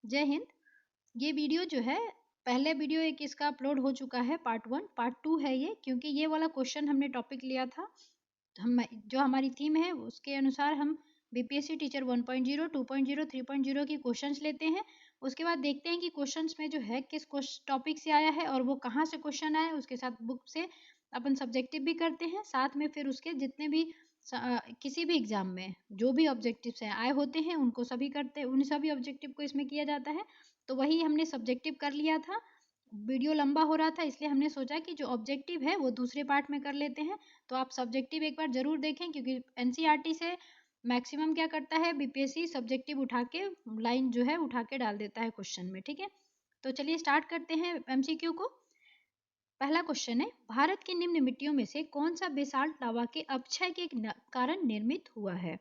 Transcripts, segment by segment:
जय हिंद। ये वीडियो जो है, पहले वीडियो एक इसका अपलोड हो चुका है, पार्ट 1। पार्ट 2 है ये, क्योंकि ये वाला क्वेश्चन हमने टॉपिक लिया था। हम जो हमारी थीम है उसके अनुसार हम बीपीएससी टीचर 1.0, 2.0, 3.0 की क्वेश्चंस लेते हैं। उसके बाद देखते हैं कि क्वेश्चंस में जो है किस टॉपिक से आया है और वो कहाँ से क्वेश्चन आया है। उसके साथ बुक से अपन सब्जेक्टिव भी करते हैं, साथ में फिर उसके जितने भी किसी भी एग्जाम में जो भी ऑब्जेक्टिव्स हैं आए होते हैं उनको सभी करते हैं, उन सभी ऑब्जेक्टिव को इसमें किया जाता है। तो वही हमने सब्जेक्टिव कर लिया था। वीडियो लंबा हो रहा था, इसलिए हमने सोचा कि जो ऑब्जेक्टिव है वो दूसरे पार्ट में कर लेते हैं। तो आप सब्जेक्टिव एक बार जरूर देखें, क्योंकि एनसीईआरटी से मैक्सिमम क्या करता है, बीपीएससी सब्जेक्टिव उठा के लाइन जो है उठा के डाल देता है क्वेश्चन में। ठीक है, तो चलिए स्टार्ट करते हैं एमसीक्यू को। पहला क्वेश्चन है, भारत की निम्न मिट्टियों में से कौन सा बेसाल्ट लावा के अपक्षय के कारण निर्मित हुआ है?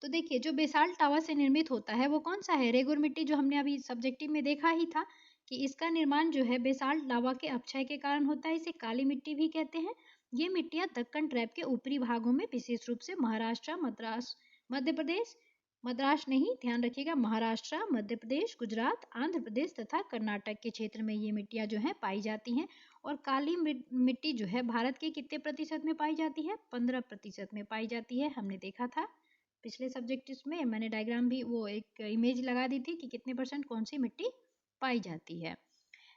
तो देखिए, जो बेसाल्ट लावा से निर्मित होता है वो कौन सा है? रेगुर मिट्टी, जो हमने अभी सब्जेक्टिव में देखा ही था कि इसका निर्माण जो है बेसाल्ट लावा के अपक्षय के कारण होता है। इसे काली मिट्टी भी कहते हैं। ये मिट्टियां दक्कन ट्रैप के ऊपरी भागों में, विशेष रूप से महाराष्ट्र, मद्रास, मध्य प्रदेश, मद्रास नहीं, ध्यान रखिएगा, महाराष्ट्र, मध्य प्रदेश, गुजरात, आंध्र प्रदेश तथा कर्नाटक के क्षेत्र में ये मिट्टियां जो है पाई जाती हैं। और काली मिट्टी जो है भारत के कितने प्रतिशत में पाई जाती है? 15% में पाई जाती है। हमने देखा था पिछले सब्जेक्ट में, मैंने डायग्राम भी, वो एक इमेज लगा दी थी कि कितने परसेंट कौन सी मिट्टी पाई जाती है।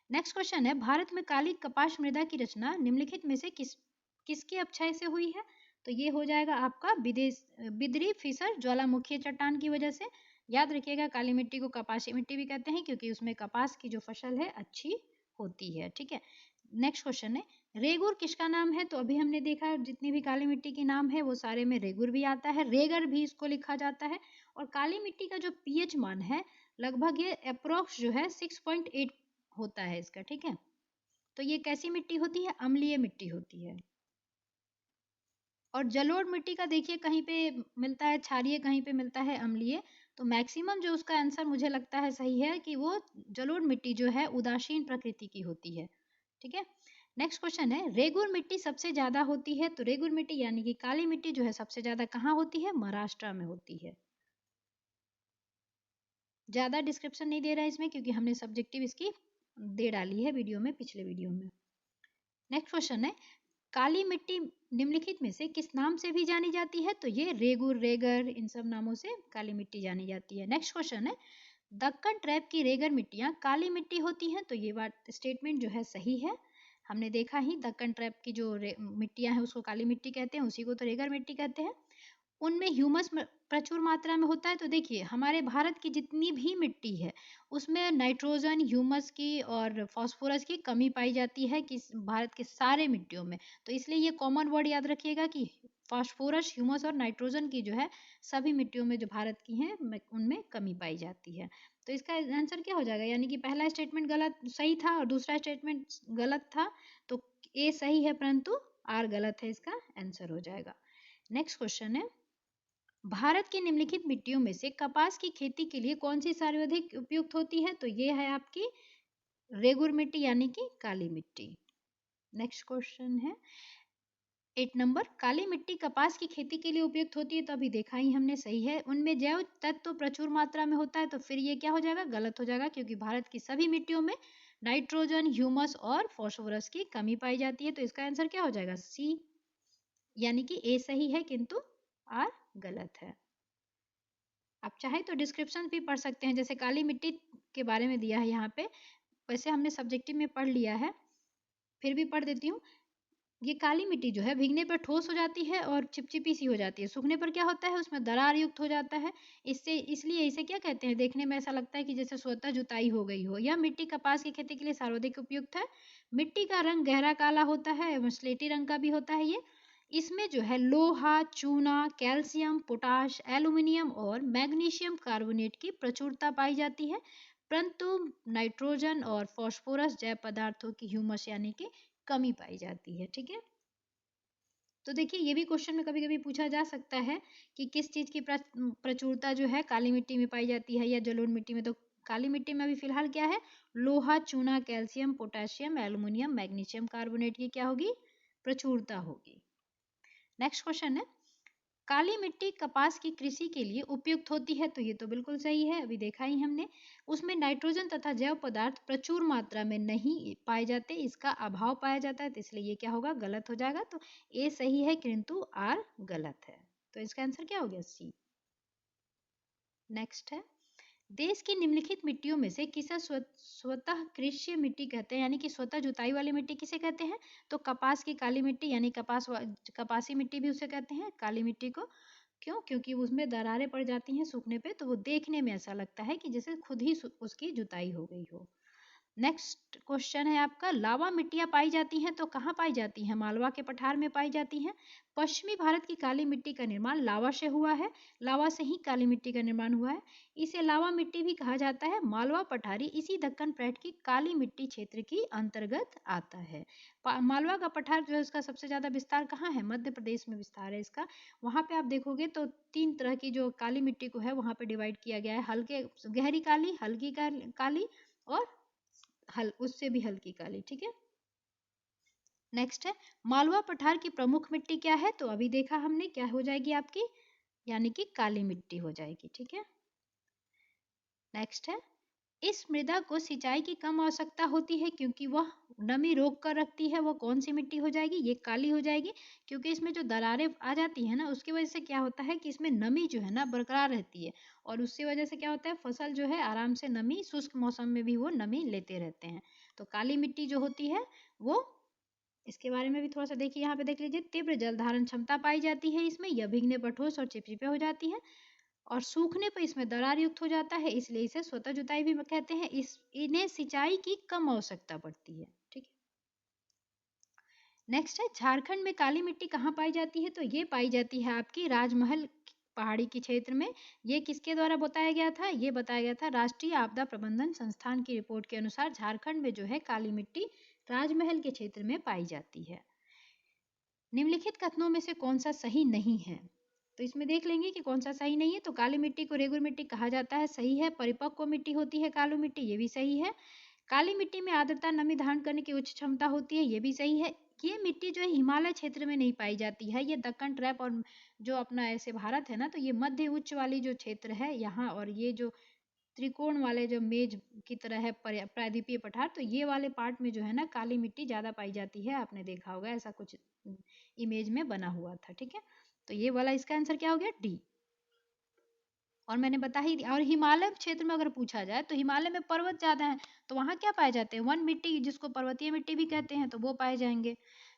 नेक्स्ट क्वेश्चन है, भारत में काली कपास मृदा की रचना निम्नलिखित में से किसके अपक्षय से हुई है? तो ये हो जाएगा आपका बिदरी फिसर ज्वालामुखी चट्टान की वजह से। याद रखिएगा, काली मिट्टी को कपासी मिट्टी भी कहते हैं, क्योंकि उसमें कपास की जो फसल है अच्छी होती है। ठीक है, नेक्स्ट क्वेश्चन है, रेगुर किसका नाम है? तो अभी हमने देखा जितनी भी काली मिट्टी के नाम है वो सारे में रेगुर भी आता है, रेगर भी इसको लिखा जाता है। और काली मिट्टी का जो पीएच मान है लगभग ये अप्रोक्स जो है 6.8 होता है इसका। ठीक है, तो ये कैसी मिट्टी होती है? अम्लीय मिट्टी होती है। और जलोढ़ मिट्टी का देखिए, कहीं पे मिलता है क्षारीय, कहीं पे मिलता है अम्लीय। तो मैक्सिमम जो उसका आंसर मुझे लगता है सही है कि वो जलोढ़ मिट्टी जो है उदासीन प्रकृति की होती है। ठीक है, नेक्स्ट क्वेश्चन है, रेगुर मिट्टी सबसे ज्यादा होती है? तो रेगुर मिट्टी यानी कि काली मिट्टी जो है सबसे ज्यादा कहाँ होती है? महाराष्ट्र में होती है। ज्यादा डिस्क्रिप्शन नहीं दे रहा है इसमें, क्योंकि हमने सब्जेक्टिव इसकी दे डाली है वीडियो में, पिछले वीडियो में। नेक्स्ट क्वेश्चन है, काली मिट्टी निम्नलिखित में से किस नाम से भी जानी जाती है? तो ये रेगुर, रेगर, इन सब नामों से काली मिट्टी जानी जाती है। नेक्स्ट क्वेश्चन है, दक्कन ट्रैप की रेगर मिट्टियां काली मिट्टी होती हैं? तो ये बात स्टेटमेंट जो है सही है। हमने देखा ही, दक्कन ट्रैप की जो मिट्टियां हैं उसको काली मिट्टी कहते हैं, उसी को तो रेगर मिट्टी कहते हैं। उनमें ह्यूमस प्रचुर मात्रा में होता है। तो देखिए, हमारे भारत की जितनी भी मिट्टी है उसमें नाइट्रोजन, ह्यूमस की और फास्फोरस की कमी पाई जाती है कि भारत के सारे मिट्टियों में। तो इसलिए ये कॉमन वर्ड याद रखिएगा कि फास्फोरस, ह्यूमस और नाइट्रोजन की जो है सभी मिट्टियों में जो भारत की हैं उनमें कमी पाई जाती है। तो इसका आंसर क्या हो जाएगा? यानी कि पहला स्टेटमेंट गलत सही था और दूसरा स्टेटमेंट गलत था। तो ए सही है, परंतु आर गलत है, इसका आंसर हो जाएगा। नेक्स्ट क्वेश्चन है, भारत की निम्नलिखित मिट्टियों में से कपास की खेती के लिए कौन सी सर्वाधिक उपयुक्त होती है? तो ये है आपकी रेगुर मिट्टी यानी कि काली मिट्टी। नेक्स्ट क्वेश्चन है 8 नंबर, काली मिट्टी कपास की खेती के लिए उपयुक्त होती है? तो अभी देखा ही हमने, सही है। उनमें जैव तत्व तो प्रचुर मात्रा में होता है। तो फिर ये क्या हो जाएगा? गलत हो जाएगा, क्योंकि भारत की सभी मिट्टियों में नाइट्रोजन, ह्यूमस और फास्फोरस की कमी पाई जाती है। तो इसका आंसर क्या हो जाएगा? सी, यानी कि ए सही है किंतु आर गलत है। आप चाहे तो डिस्क्रिप्शन भी पढ़ सकते हैं, जैसे काली मिट्टी के बारे में दिया है यहाँ पे, वैसे हमने सब्जेक्टिव में पढ़ लिया है, फिर भी पढ़ देती हूँ। ये काली मिट्टी जो है भीगने पर ठोस हो जाती है और चिपचिपी सी हो जाती है, सूखने पर क्या होता है? उसमें दरार युक्त हो जाता है। इसलिए इसे क्या कहते हैं? देखने में ऐसा लगता है कि जैसे स्वतः जुताई हो गई हो। यह मिट्टी कपास की खेती के लिए सर्वाधिक उपयुक्त है। मिट्टी का रंग गहरा काला होता है एवं स्लेटी रंग का भी होता है ये। इसमें जो है लोहा, चूना, कैल्शियम, पोटाश, एल्यूमिनियम और मैग्नीशियम कार्बोनेट की प्रचुरता पाई जाती है, परंतु नाइट्रोजन और फास्फोरस जैव पदार्थों की, ह्यूमस यानी कि कमी पाई जाती है। ठीक है, तो देखिए, ये भी क्वेश्चन में कभी कभी पूछा जा सकता है कि किस चीज की प्रचुरता जो है काली मिट्टी में पाई जाती है या जलोढ़ मिट्टी में। तो काली मिट्टी में अभी फिलहाल क्या है? लोहा, चूना, calcium, potassium, aluminium, magnesium carbonate की क्या होगी? प्रचुरता होगी। नेक्स्ट क्वेश्चन है, काली मिट्टी कपास की कृषि के लिए उपयुक्त होती है, तो ये तो बिल्कुल सही है, अभी देखा ही हमने। उसमें नाइट्रोजन तथा जैव पदार्थ प्रचुर मात्रा में नहीं पाए जाते, इसका अभाव पाया जाता है, तो इसलिए ये क्या होगा, गलत हो जाएगा। तो ए सही है किंतु आर गलत है, तो इसका आंसर क्या हो गया, सी। नेक्स्ट है, देश की निम्नलिखित मिट्टियों में से किसे स्वतः कृषि मिट्टी कहते हैं, यानी कि स्वतः जुताई वाली मिट्टी किसे कहते हैं? तो कपास की काली मिट्टी, यानी कपासी मिट्टी भी उसे कहते हैं, काली मिट्टी को। क्यों? क्योंकि उसमें दरारें पड़ जाती हैं सूखने पे, तो वो देखने में ऐसा लगता है कि जैसे खुद ही उसकी जुताई हो गई हो। नेक्स्ट क्वेश्चन है आपका, लावा मिट्टियां पाई जाती हैं तो कहाँ पाई जाती हैं? मालवा के पठार में पाई जाती हैं। पश्चिमी भारत की काली मिट्टी का निर्माण लावा से हुआ है, लावा से ही काली मिट्टी का निर्माण हुआ है, इसे लावा मिट्टी भी कहा जाता है। मालवा पठारी इसी दक्कन प्लेट की काली मिट्टी क्षेत्र की अंतर्गत आता है। मालवा का पठार जो है उसका सबसे ज्यादा विस्तार कहाँ है? मध्य प्रदेश में विस्तार है इसका। वहां पे आप देखोगे तो 3 तरह की जो काली मिट्टी को है वहां पे डिवाइड किया गया है, हल्के गहरी काली, हल्की काली और उससे भी हल्की काली, ठीक है। नेक्स्ट है, मालवा पठार की प्रमुख मिट्टी क्या है? तो अभी देखा हमने, क्या हो जाएगी आपकी, यानी कि काली मिट्टी हो जाएगी, ठीक है। नेक्स्ट है, इस मृदा को सिंचाई की कम आवश्यकता होती है क्योंकि वह नमी रोक कर रखती है, वो कौन सी मिट्टी हो जाएगी? ये काली हो जाएगी, क्योंकि इसमें जो दरारें आ जाती है ना, उसकी वजह से क्या होता है कि इसमें नमी जो है ना बरकरार रहती है, और उसकी वजह से क्या होता है, फसल जो है आराम से नमी, शुष्क मौसम में भी वो नमी लेते रहते हैं। तो काली मिट्टी जो होती है वो, इसके बारे में भी थोड़ा सा देखिए, यहाँ पे देख लीजिए, तीव्र जल धारण क्षमता पाई जाती है इसमें, यह भीगने पर ठोस और चिपचिपे हो जाती है, और सूखने पर इसमें दरार युक्त हो जाता है, इसलिए इसे स्वतः जुताई भी कहते हैं। इन्हें सिंचाई की कम आवश्यकता पड़ती है, ठीक है। नेक्स्ट है, झारखंड में काली मिट्टी कहाँ पाई जाती है? तो ये पाई जाती है आपकी राजमहल पहाड़ी के क्षेत्र में। ये किसके द्वारा बताया गया था? ये बताया गया था राष्ट्रीय आपदा प्रबंधन संस्थान की रिपोर्ट के अनुसार, झारखंड में जो है काली मिट्टी राजमहल के क्षेत्र में पाई जाती है। निम्नलिखित कथनों में से कौन सा सही नहीं है? तो इसमें देख लेंगे कि कौन सा सही नहीं है। तो काली मिट्टी को रेगुर मिट्टी कहा जाता है, सही है। परिपक्व मिट्टी होती है काली मिट्टी, ये भी सही है। काली मिट्टी में आर्द्रता नमी धारण करने की उच्च क्षमता होती है, ये भी सही है। ये मिट्टी जो है हिमालय क्षेत्र में नहीं पाई जाती है, ये दक्कन ट्रैप और जो अपना ऐसे भारत है ना, तो ये मध्य उच्च वाली जो क्षेत्र है यहाँ, और ये जो त्रिकोण वाले जो मेज की तरह है प्रायद्वीपीय पठार, तो ये वाले पार्ट में जो है ना काली मिट्टी ज्यादा पाई जाती है, आपने देखा होगा ऐसा कुछ इमेज में बना हुआ था, ठीक है। तो ये वाला इसका आंसर क्या हो गया, डी। और मैंने बता ही दिया। और हिमालय क्षेत्र में अगर पूछा जाए तो हिमालय में पर्वत ज्यादा है, तो वहां क्या पाए जाते हैं, वन मिट्टी, जिसको पर्वतीय मिट्टी भी कहते हैं, तो वो पाए जाएंगे।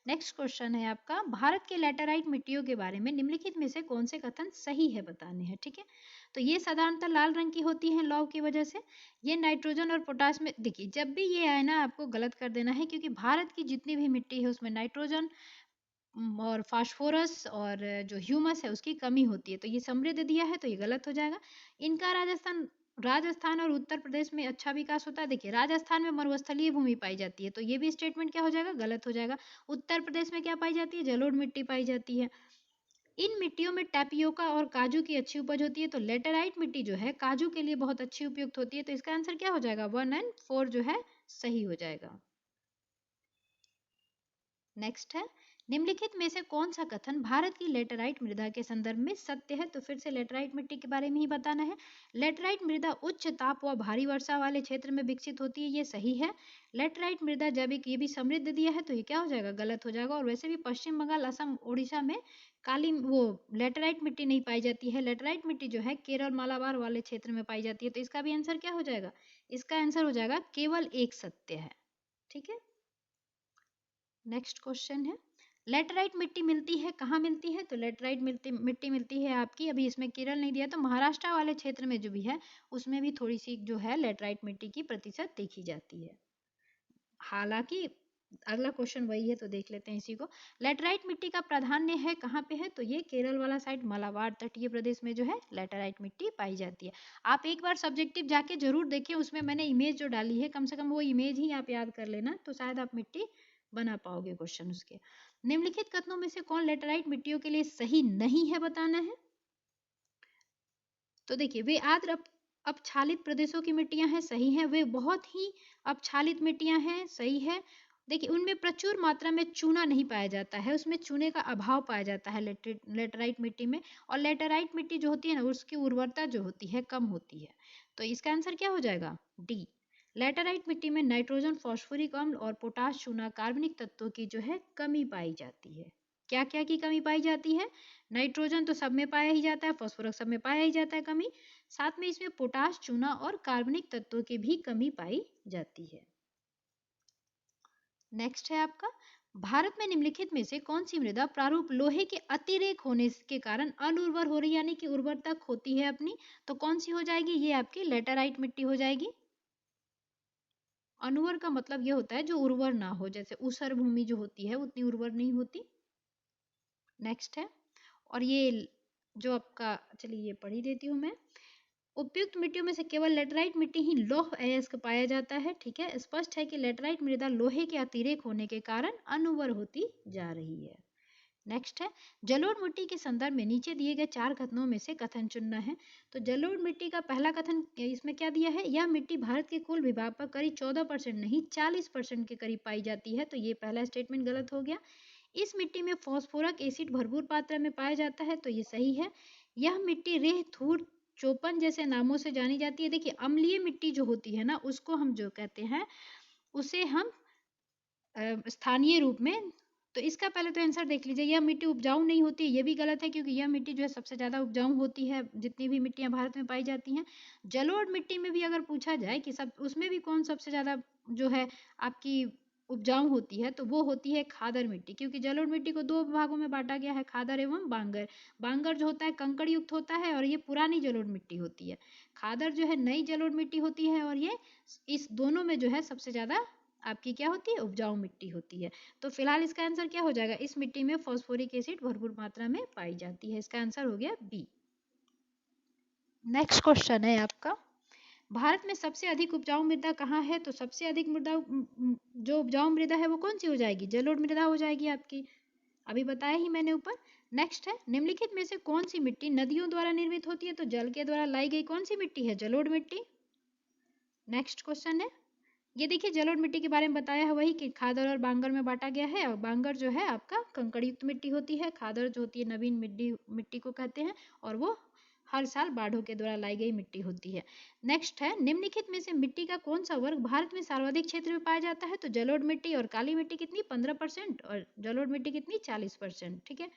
नेक्स्ट क्वेश्चन है आपका, भारत के लैटेराइट मिट्टियों के बारे में निम्नलिखित में से कौन से कथन सही है बताने हैं, ठीक है। तो ये साधारणतः लाल रंग की होती है लौ की वजह से। ये नाइट्रोजन और पोटास में, देखिए जब भी ये आए ना आपको गलत कर देना है, क्योंकि भारत की जितनी भी मिट्टी है उसमें नाइट्रोजन और फास्फोरस और जो ह्यूमस है उसकी कमी होती है, तो ये समृद्ध दिया है, तो ये गलत हो जाएगा। इनका राजस्थान और उत्तर प्रदेश में अच्छा विकास होता है। देखिए राजस्थान में मरुस्थलीय भूमि पाई जाती है, तो ये भी स्टेटमेंट क्या हो जाएगा, गलत हो जाएगा। उत्तर प्रदेश में क्या पाई जाती है, जलोढ़ मिट्टी पाई जाती है। इन मिट्टियों में टैपियोका और काजू की अच्छी उपज होती है, तो लेटेराइट मिट्टी जो है काजू के लिए बहुत अच्छी उपयुक्त होती है, तो इसका आंसर क्या हो जाएगा, 1 और 4 जो है सही हो जाएगा। नेक्स्ट है, निम्नलिखित में से कौन सा कथन भारत की लेटराइट मृदा के संदर्भ में सत्य है? तो फिर से लेटराइट मिट्टी के बारे में ही बताना है। लेटराइट मृदा उच्च ताप व भारी वर्षा वाले क्षेत्र में विकसित होती है, ये सही है। लेटराइट मृदा जैविक, ये भी समृद्ध दिया है, तो ये क्या हो जाएगा, गलत हो जाएगा। और वैसे भी पश्चिम बंगाल, असम, उड़ीसा में काली वो लेटराइट मिट्टी नहीं पाई जाती है। लेटराइट मिट्टी जो है केरल, मालाबार वाले क्षेत्र में पाई जाती है, तो इसका भी आंसर क्या हो जाएगा, इसका आंसर हो जाएगा केवल एक सत्य है, ठीक है। नेक्स्ट क्वेश्चन है, लेटराइट मिट्टी मिलती है कहाँ मिलती है? तो लेटराइट मिट्टी मिलती है आपकी, अभी इसमें केरल नहीं दिया, तो महाराष्ट्र वाले क्षेत्र में जो भी है उसमें भी थोड़ी सी जो है लेटराइट मिट्टी की प्रतिशत देखी जाती है। हालांकि अगला क्वेश्चन वही है, तो देख लेते हैं इसी को। लेटराइट मिट्टी का प्राधान्य है कहाँ पे है? तो ये केरल वाला साइड, मलाबार तटीय प्रदेश में जो है लेटराइट मिट्टी पाई जाती है। आप एक बार सब्जेक्टिव जाके जरूर देखिए, उसमें मैंने इमेज जो डाली है, कम से कम वो इमेज ही आप याद कर लेना, तो शायद आप मिट्टी बना पाओगे क्वेश्चन उसके। निम्नलिखित कथनों में से कौन लेटराइट मिट्टियों के लिए सही नहीं है बताना है। तो देखिए, वे आर्द्र अपक्षालित प्रदेशों की मिट्टियां हैं, सही है। वे बहुत ही अपक्षालित मिट्टियां हैं, सही है। देखिए उनमें प्रचुर मात्रा में चूना नहीं पाया जाता है, उसमें चूने का अभाव पाया जाता है लेटराइट मिट्टी में। और लेटराइट मिट्टी जो होती है ना, उसकी उर्वरता जो होती है कम होती है। तो इसका आंसर क्या हो जाएगा? डी। लेटराइट मिट्टी में नाइट्रोजन, फॉस्फोरिक अम्ल और पोटाश, चूना, कार्बनिक तत्वों की जो है कमी पाई जाती है। क्या क्या की कमी पाई जाती है? नाइट्रोजन तो सब में पाया ही जाता है, फॉस्फोरस सब में पाया ही जाता है कमी, साथ में इसमें पोटाश, चूना और कार्बनिक तत्वों की भी कमी पाई जाती है। नेक्स्ट है आपका, भारत में निम्नलिखित में से कौन सी मृदा प्रारूप लोहे के अतिरेक होने के कारण अनुर्वर हो रही, यानी कि उर्वरता खोती है अपनी? तो कौन सी हो जाएगी? ये आपकी लेटराइट मिट्टी हो जाएगी। अनुवर का मतलब ये होता है जो उर्वर ना हो, जैसे ऊसर भूमि जो होती है उतनी उर्वर नहीं होती। नेक्स्ट है, और ये जो आपका, चलिए ये पढ़ ही देती हूँ मैं। उपयुक्त मिट्टियों में से केवल लेटराइट मिट्टी ही लौह अयस्क पाया जाता है। ठीक है, स्पष्ट है कि लेटराइट मृदा लोहे के अतिरेक होने के कारण अनुवर होती जा रही है। नेक्स्ट है, जलोढ़ मिट्टी के संदर्भ में नीचे दिए गए 4 कथनों में से कथन चुनना है। तो जलोढ़ मिट्टी का पहला कथन इसमें क्या दिया है? यह मिट्टी भारत के कुल विभाग पर करीब 14% नहीं 40% के करीब पाई जाती है। तो ये पहला स्टेटमेंट गलत हो गया। इस मिट्टी में फॉस्फोरक एसिड भरपूर मात्रा में पाया जाता है। तो ये सही है। यह मिट्टी रेह, थूर, चोपन जैसे नामों से जानी जाती है। देखिए अम्लीय मिट्टी जो होती है ना, उसको हम जो कहते हैं, उसे हम स्थानीय रूप में, तो इसका पहले तो आंसर देख लीजिए। यह मिट्टी उपजाऊ नहीं होती, ये भी गलत है, क्योंकि यह मिट्टी जो है सबसे ज़्यादा उपजाऊ होती है जितनी भी मिट्टियां भारत में पाई जाती हैं। जलोढ़ मिट्टी में भी अगर पूछा जाए कि सब उसमें भी कौन सबसे ज़्यादा जो है आपकी उपजाऊ होती है, तो वो होती है खादर मिट्टी, क्योंकि जलोढ़ मिट्टी को 2 भागों में बांटा गया है, खादर एवं बांगर। बांगर जो होता है कंकड़ युक्त होता है और ये पुरानी जलोढ़ मिट्टी होती है। खादर जो है नई जलोढ़ मिट्टी होती है, और ये इस दोनों में जो है सबसे ज़्यादा आपकी क्या होती है? उपजाऊ मिट्टी होती है। तो फिलहाल इसका आंसर क्या हो जाएगा? इस मिट्टी में फॉस्फोरिक एसिड भरपूर मात्रा में पाई जाती है। इसका आंसर हो गया बी। नेक्स्ट क्वेश्चन है आपका, भारत में सबसे अधिक उपजाऊ मृदा कहाँ है? तो सबसे अधिक मृदा जो उपजाऊ मृदा है वो कौन सी हो जाएगी? जलोढ़ मृदा हो जाएगी आपकी, अभी बताया ही मैंने ऊपर। नेक्स्ट है, निम्नलिखित में से कौन सी मिट्टी नदियों द्वारा निर्मित होती है? तो जल के द्वारा लाई गई कौन सी मिट्टी है? जलोढ़ मिट्टी। नेक्स्ट क्वेश्चन है, ये देखिए जलोढ़ मिट्टी के बारे में बताया है वही कि खादर और बांगर में बांटा गया है, और बांगर जो है आपका कंकड़ युक्त मिट्टी होती है, खादर जो होती है नवीन मिट्टी मिट्टी को कहते हैं, और वो हर साल बाढ़ों के द्वारा लाई गई मिट्टी होती है। नेक्स्ट है, निम्नलिखित में से मिट्टी का कौन सा वर्ग भारत में सर्वाधिक क्षेत्र में पाया जाता है? तो जलोढ़ मिट्टी और काली मिट्टी कितनी? 15%, और जलोढ़ मिट्टी कितनी? 40%। ठीक है।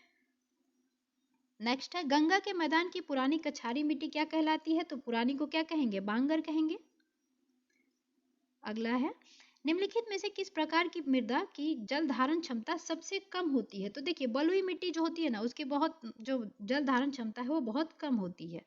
नेक्स्ट है, गंगा के मैदान की पुरानी कछारी मिट्टी क्या कहलाती है? तो पुरानी को क्या कहेंगे? बांगर कहेंगे। अगला है, निम्नलिखित में से किस प्रकार की मृदा की जल धारण क्षमता सबसे कम होती है? तो देखिए बलुई मिट्टी जो होती है ना, उसकी बहुत जो जल धारण क्षमता है वो बहुत कम होती है।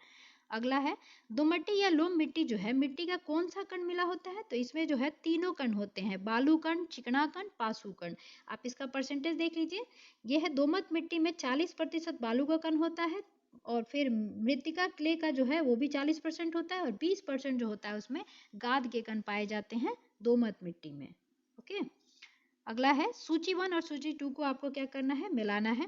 अगला है, दोमट्टी या लोम मिट्टी जो है, मिट्टी का कौन सा कण मिला होता है? तो इसमें जो है तीनों कण होते हैं, बालू कण, चिकना कण, पासु कण। आप इसका परसेंटेज देख लीजिए। यह है, दोमट मिट्टी में 40% बालू का कण होता है, और फिर मृत्तिका क्ले का जो है वो भी 40% होता है, और 20% जो होता है उसमें गाद के कण पाए जाते हैं दोमट मिट्टी में। ओके। अगला है, सूची 1 और सूची 2 को आपको क्या करना है? मिलाना है।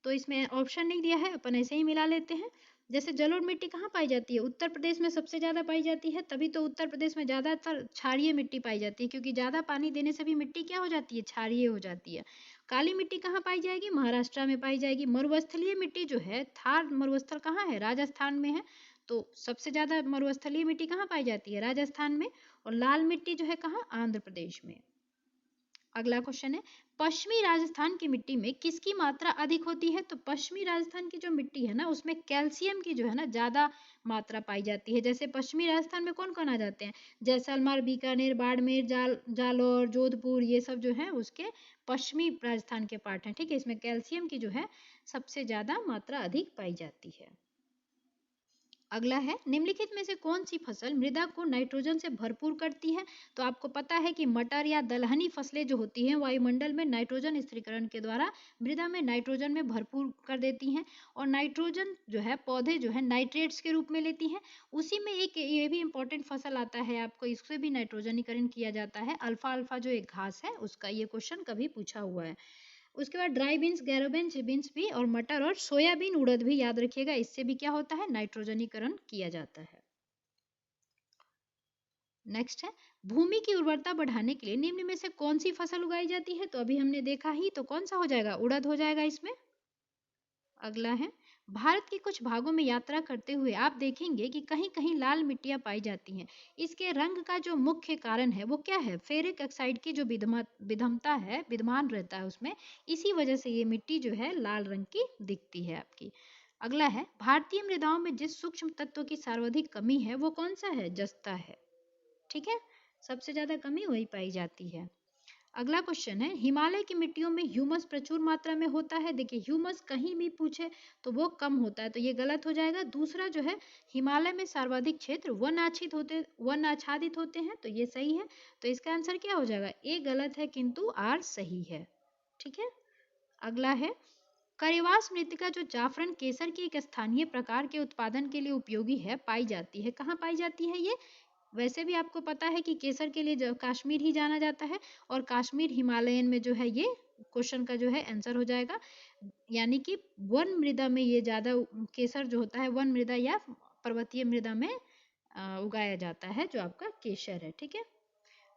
तो इसमें ऑप्शन नहीं दिया है, अपन ऐसे ही मिला लेते हैं। जैसे जलोढ़ मिट्टी कहाँ पाई जाती है? उत्तर प्रदेश में सबसे ज़्यादा पाई जाती है, तभी तो उत्तर प्रदेश में ज़्यादातर क्षारीय मिट्टी पाई जाती है, क्योंकि ज़्यादा पानी देने से भी मिट्टी क्या हो जाती है? क्षारीय हो जाती है। काली मिट्टी कहाँ पाई जाएगी? महाराष्ट्र में पाई जाएगी। मरुस्थलीय मिट्टी जो है, थार मरुस्थल कहाँ है? राजस्थान में है। तो सबसे ज़्यादा मरुस्थलीय मिट्टी कहाँ पाई जाती है? राजस्थान में। और लाल मिट्टी जो है कहाँ? आंध्र प्रदेश में। अगला क्वेश्चन है, पश्चिमी राजस्थान की मिट्टी में किसकी मात्रा अधिक होती है? तो पश्चिमी राजस्थान की जो मिट्टी है ना, उसमें कैल्शियम की जो है ना ज्यादा मात्रा पाई जाती है। जैसे पश्चिमी राजस्थान में कौन कौन आ जाते हैं? जैसलमेर, बीकानेर, बाड़मेर, जालौर, जोधपुर, ये सब जो है उसके पश्चिमी राजस्थान के पार्ट हैं। ठीक है, इसमें कैल्शियम की जो है सबसे ज्यादा मात्रा अधिक पाई जाती है। अगला है, निम्नलिखित में से कौन सी फसल मृदा को नाइट्रोजन से भरपूर करती है? तो आपको पता है कि मटर या दलहनी फसलें जो होती हैं वायुमंडल में नाइट्रोजन स्थिरीकरण के द्वारा मृदा में नाइट्रोजन में भरपूर कर देती हैं, और नाइट्रोजन जो है पौधे जो है नाइट्रेट्स के रूप में लेती हैं। उसी में एक ये भी इंपॉर्टेंट फसल आता है, आपको इससे भी नाइट्रोजनीकरण किया जाता है, अल्फा अल्फा जो एक घास है उसका। ये क्वेश्चन कभी पूछा हुआ है। उसके बाद ड्राई बीन्स, गैरो बीन्स भी, और मटर और सोयाबीन, उड़द भी याद रखिएगा, इससे भी क्या होता है? नाइट्रोजनीकरण किया जाता है। नेक्स्ट है, भूमि की उर्वरता बढ़ाने के लिए निम्न में से कौन सी फसल उगाई जाती है? तो अभी हमने देखा ही, तो कौन सा हो जाएगा? उड़द हो जाएगा इसमें। अगला है, भारत के कुछ भागों में यात्रा करते हुए आप देखेंगे कि कहीं कहीं लाल मिट्टियां पाई जाती हैं। इसके रंग का जो मुख्य कारण है वो क्या है? फेरिक ऑक्साइड की जो विधमता है, विद्यमान रहता है उसमें, इसी वजह से ये मिट्टी जो है लाल रंग की दिखती है आपकी। अगला है, भारतीय मृदाओं में जिस सूक्ष्म तत्व की सर्वाधिक कमी है वो कौन सा है? जस्ता है। ठीक है, सबसे ज्यादा कमी वही पाई जाती है। अगला क्वेश्चन है, हिमालय की मिट्टियों में ह्यूमस प्रचुर मात्रा में होता है। देखिए, ह्यूमस कहीं भी पूछे तो वो कम होता है, तो ये गलत हो जाएगा। दूसरा जो है, हिमालय में सर्वाधिक क्षेत्र वन आच्छादित होते हैं, तो ये सही है। तो इसका आंसर क्या हो जाएगा? ए गलत है किंतु आर सही है। ठीक है, अगला है, करेवास मृत्तिका जो जाफरन केसर की एक स्थानीय प्रकार के उत्पादन के लिए उपयोगी है, पाई जाती है। कहाँ पाई जाती है ये? वैसे भी आपको पता है कि केसर के लिए कश्मीर ही जाना जाता है, और कश्मीर हिमालयन में जो है, ये क्वेश्चन का जो है आंसर हो जाएगा। यानी कि वन मृदा में ये ज्यादा केसर जो होता है वन मृदा या पर्वतीय मृदा में उगाया जाता है, जो आपका केसर है। ठीक है,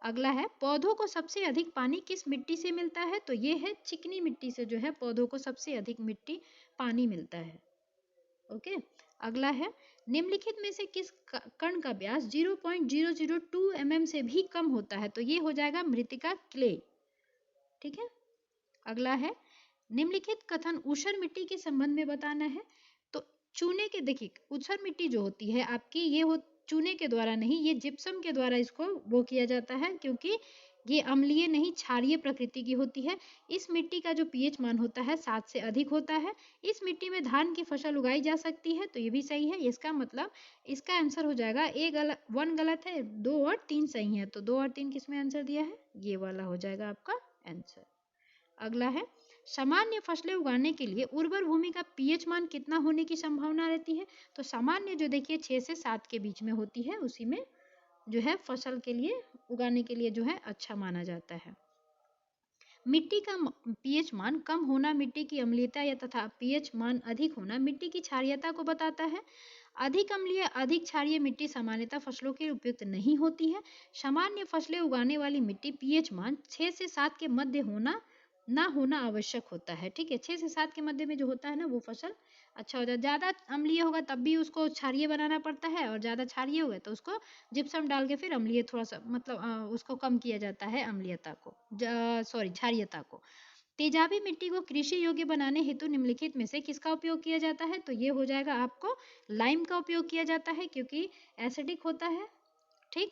अगला है, पौधों को सबसे अधिक पानी किस मिट्टी से मिलता है? तो ये है चिकनी मिट्टी से जो है पौधों को सबसे अधिक पानी मिलता है। ओके, अगला है, निम्नलिखित में से किस कण का व्यास 0.002 mm से भी कम होता है? तो ये हो जाएगा मृत्तिका क्ले। ठीक है, अगला है, निम्नलिखित कथन ऊसर मिट्टी के संबंध में बताना है। तो चूने के, देखिए ऊसर मिट्टी जो होती है आपकी, ये हो चूने के द्वारा नहीं, ये जिप्सम के द्वारा इसको वो किया जाता है, क्योंकि ये अम्लीय नहीं क्षारीय प्रकृति की होती है। इस मिट्टी का जो पीएच मान होता है 7 से अधिक होता है। इस मिट्टी में धान की फसल उगाई जा सकती है, तो ये भी सही है। इसका मतलब इसका आंसर हो जाएगा ए गलत, 1 गलत है, 2 और 3 सही है। तो 2 और 3 किसमें आंसर दिया है? ये वाला हो जाएगा आपका आंसर। अगला है, सामान्य फसलें उगाने के लिए उर्वर भूमि का पीएच मान कितना होने की संभावना रहती है? तो सामान्य जो देखिए 6 से 7 के बीच में होती है, उसी में जो है फसल के लिए उगाने के लिए जो है अच्छा माना जाता है। मिट्टी का पीएच मान कम होना मिट्टी की अम्लीयता या तथा पीएच मान अधिक होना मिट्टी की क्षारीयता को बताता है। अधिक अम्लीय अधिक क्षारीय मिट्टी सामान्यतः फसलों के उपयुक्त नहीं होती है। सामान्य फसलें उगाने वाली मिट्टी पीएच मान 6 से 7 के मध्य ना होना आवश्यक होता है। ठीक है, 6 से 7 के मध्य में जो होता है ना, वो फसल अच्छा हो जाता है। ज़्यादा अम्लीय होगा तब भी उसको क्षारीय बनाना पड़ता है, और ज़्यादा क्षारीय होगा तो उसको जिप्सम डाल के फिर अम्लीय थोड़ा सा, मतलब उसको कम किया जाता है, अम्लीयता को, सॉरी क्षारीयता को। तेजाबी मिट्टी को कृषि योग्य बनाने हेतु निम्नलिखित में से किसका उपयोग किया जाता है? तो ये हो जाएगा आपको लाइम का उपयोग किया जाता है, क्योंकि एसिडिक होता है। ठीक,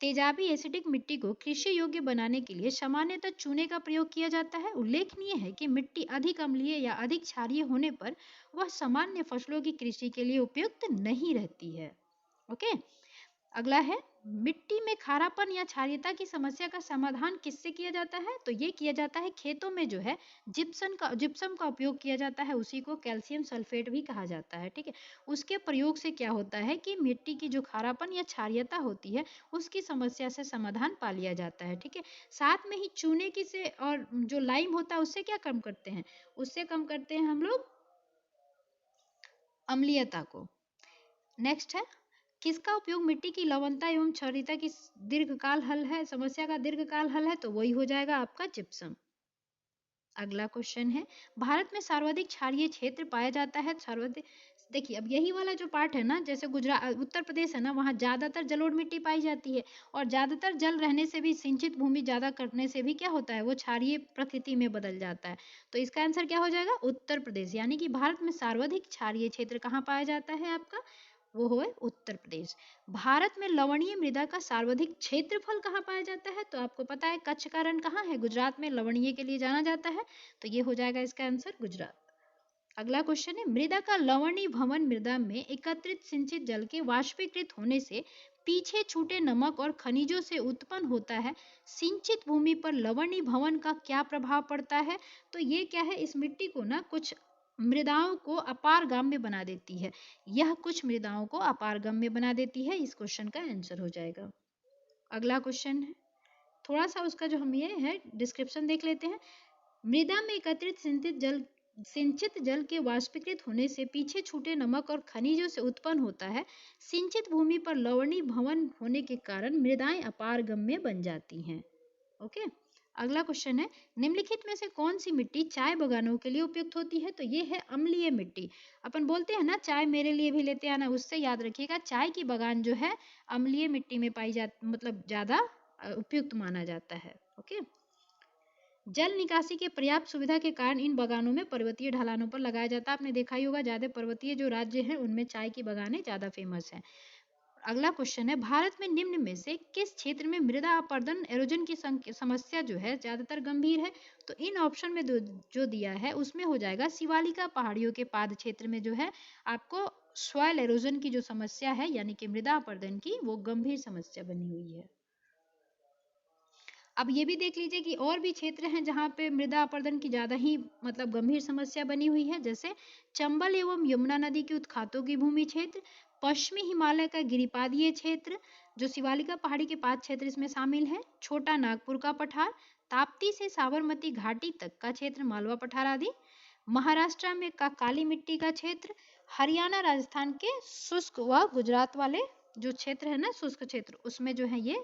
तेजाबी एसिडिक मिट्टी को कृषि योग्य बनाने के लिए सामान्यतः चूने का प्रयोग किया जाता है। उल्लेखनीय है कि मिट्टी अधिक अम्लीय या अधिक क्षारीय होने पर वह सामान्य फसलों की कृषि के लिए उपयुक्त नहीं रहती है। ओके, अगला है, मिट्टी में खारापन या क्षारीयता की समस्या का समाधान किससे किया जाता है? तो ये किया जाता है खेतों में जो है जिप्सम का उपयोग किया जाता है, उसी को कैल्शियम सल्फेट भी कहा जाता है। ठीक है, उसके प्रयोग से क्या होता है कि मिट्टी की जो खारापन या क्षारीयता होती है उसकी समस्या से समाधान पा लिया जाता है। ठीक है, साथ में ही चूने की से और जो लाइम होता है उससे क्या कम करते हैं? उससे कम करते हैं हम लोग अम्लीयता को। नेक्स्ट है, किसका उपयोग मिट्टी की लवणता एवं क्षारीयता की दीर्घकाल हल है, समस्या का दीर्घकाल हल है? तो वही हो जाएगा आपका जिप्सम। अगला क्वेश्चन है, भारत में सर्वाधिक क्षारीय क्षेत्र पाया जाता है। सर्वाधिक, देखिए अब यही वाला जो पार्ट है ना, जैसे गुजरात उत्तर प्रदेश है ना, वहाँ ज्यादातर जलोढ़ मिट्टी पाई जाती है, और ज्यादातर जल रहने से भी, सिंचित भूमि ज्यादा करने से भी क्या होता है, वो क्षारीय प्रकृति में बदल जाता है। तो इसका आंसर क्या हो जाएगा? उत्तर प्रदेश। यानी कि भारत में सर्वाधिक क्षारीय क्षेत्र कहाँ पाया जाता है आपका? वो है उत्तर प्रदेश। भारत में लवणीय मृदा का सर्वाधिक क्षेत्रफल कहाँ पाया जाता है? तो आपको पता है कच्छ का रण कहाँ है? गुजरात में लवणीय के लिए जाना जाता है, तो ये हो जाएगा इसका आंसर गुजरात। अगला क्वेश्चन है, मृदा का लवणीय भवन मृदा में एकत्रित सिंचित जल के वाष्पीकृत होने से पीछे छूटे नमक और खनिजों से उत्पन्न होता है। सिंचित भूमि पर लवणीय भवन का क्या प्रभाव पड़ता है? तो ये क्या है, इस मिट्टी को ना कुछ मृदाओं को अपारगम्य बना देती है। यह कुछ मृदाओं को अपारगम्य बना देती है। इस क्वेश्चन का आंसर हो जाएगा। अगला क्वेश्चन है, थोड़ा सा उसका जो हम ये है डिस्क्रिप्शन देख लेते हैं। मृदा में एकत्रित सिंचित जल सिंचित जल के वाष्पीकृत होने से पीछे छूटे नमक और खनिजों से उत्पन्न होता है। सिंचित भूमि पर लवणीय भवन होने के कारण मृदाएं अपारगम्य बन जाती हैं। ओके। अगला क्वेश्चन है, निम्नलिखित में से कौन सी मिट्टी चाय बगानों के लिए उपयुक्त होती है? तो ये है अम्लीय मिट्टी। अपन बोलते हैं ना चाय मेरे लिए भी लेते आना, उससे याद रखिएगा चाय की बगान जो है अम्लीय मिट्टी में पाई जाती, मतलब ज्यादा उपयुक्त माना जाता है। ओके। जल निकासी के पर्याप्त सुविधा के कारण इन बगानों में पर्वतीय ढलानों पर लगाया जाता है। आपने देखा ही होगा ज्यादा पर्वतीय जो राज्य हैं उनमें चाय की बगानें ज्यादा फेमस हैं। अगला क्वेश्चन है, भारत में निम्न में से किस क्षेत्र में मृदा अपरदन एरोजन की समस्या जो है ज्यादातर गंभीर है? तो इन ऑप्शन में जो दिया है उसमें हो जाएगा शिवालिका पहाड़ियों के पाद क्षेत्र में जो है आपको सॉइल एरोजन की जो समस्या है यानी कि मृदा अपरदन की, वो गंभीर समस्या बनी हुई है। अब ये भी देख लीजिए कि और भी क्षेत्र हैं जहाँ पे मृदा अपरदन की ज्यादा ही मतलब गंभीर समस्या बनी हुई है, जैसे चंबल एवं यमुना नदी के उत्खातों की भूमि क्षेत्र, पश्चिमी हिमालय का गिरिपादीय क्षेत्र, जो शिवालिका पहाड़ी के पाद क्षेत्र इसमें शामिल है, छोटा नागपुर का पठार, ताप्ती से साबरमती घाटी तक का क्षेत्र मालवा पठार आदि, महाराष्ट्र में का काली मिट्टी का क्षेत्र, हरियाणा राजस्थान के शुष्क व गुजरात वाले जो क्षेत्र है ना शुष्क क्षेत्र, उसमें जो है ये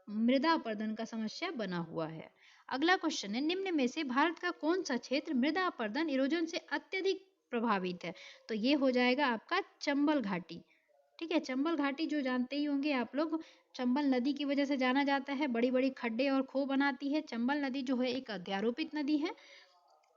मृदा अपरदन का समस्या बना हुआ है। अगला क्वेश्चन है, निम्न में से भारत का कौन सा क्षेत्र मृदा अपरदन इरोजन से अत्यधिक प्रभावित है? तो ये हो जाएगा आपका चंबल घाटी। ठीक है, चंबल घाटी जो जानते ही होंगे आप लोग, चंबल नदी की वजह से जाना जाता है, बड़ी बड़ी खड्डे और खो बनाती है। चंबल नदी जो है एक अध्यारोपित नदी है,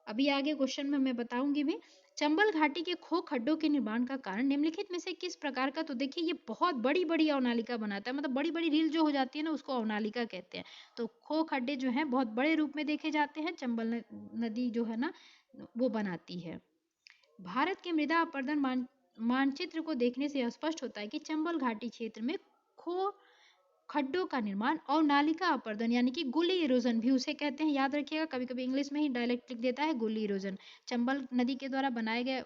अभी आगे क्वेश्चन में मैं बताऊंगी भी। चंबल घाटी के खो खड्डों के निर्माण का कारण निम्नलिखित में से किस प्रकार का? तो देखिए ये बहुत बड़ी बड़ी अवनालिका बनाता है, मतलब बड़ी बड़ी रील जो हो जाती है ना उसको अवनालिका कहते हैं। तो खो खड्डे जो हैं बहुत बड़े रूप में देखे जाते हैं, चंबल नदी जो है ना वो बनाती है। भारत के मृदा अपरदन मानचित्र को देखने से स्पष्ट होता है कि चंबल घाटी क्षेत्र में खो खड्डों का निर्माण और नालिका अपरदन यानी कि गुली इरोजन भी उसे कहते हैं। याद रखिएगा, कभी कभी इंग्लिश में ही डायरेक्ट लिख देता है गुली इरोजन। चंबल नदी के द्वारा बनाए गए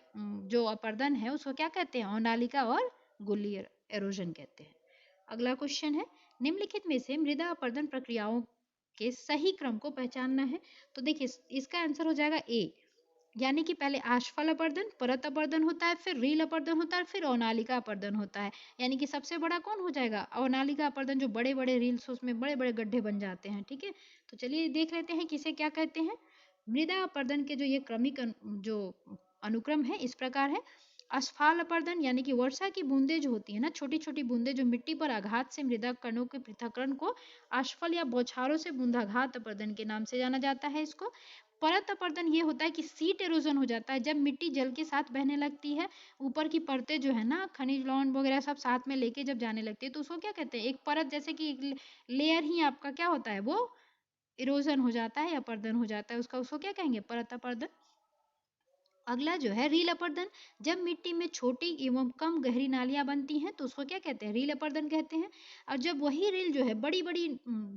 जो अपरदन है उसको क्या कहते हैं? अवनालिका और गुली इरोजन कहते हैं। अगला क्वेश्चन है, निम्नलिखित में से मृदा अपरदन प्रक्रियाओं के सही क्रम को पहचानना है। तो देखिए इसका आंसर हो जाएगा ए, यानी कि पहले आश्फल अपर्दन, परत अपर्दन होता है, फिर रील अपर्दन होता है, फिर अवनालिका अपर्दन होता है। यानी कि सबसे बड़ा कौन हो जाएगा? अवनालिका अपर्दन, जो बड़े बड़े रील्स उसमें बड़े बड़े गड्ढे बन जाते हैं। ठीक है, तो चलिए देख लेते हैं किसे क्या कहते हैं। मृदा अपर्दन के जो ये क्रमिक जो अनुक्रम है इस प्रकार है। असफाल अपर्दन यानी कि वर्षा की बूंदें जो होती है ना, छोटी छोटी बूंदें जो मिट्टी पर आघात से मृदा कणों के पृथक्करण को आश्फल या बौछारों से बूंदाघात अपर्दन के नाम से जाना जाता है इसको। परत अपर्दन ये होता है कि सीट एरोजन हो जाता है जब मिट्टी जल के साथ बहने लगती है, ऊपर की परतें जो है ना खनिज लवण वगैरह सब साथ में लेके जब जाने लगती है तो उसको क्या कहते हैं? एक परत जैसे कि एक लेयर ही आपका क्या होता है, वो इरोजन हो जाता है, अपर्दन हो जाता है उसका, उसको क्या कहेंगे? परत अपर्दन। अगला जो है रील अपर्दन, जब मिट्टी में छोटी एवं कम गहरी नालियां बनती हैं तो उसको क्या कहते हैं? रील अपर्दन कहते हैं। और जब वही रील जो है बड़ी बड़ी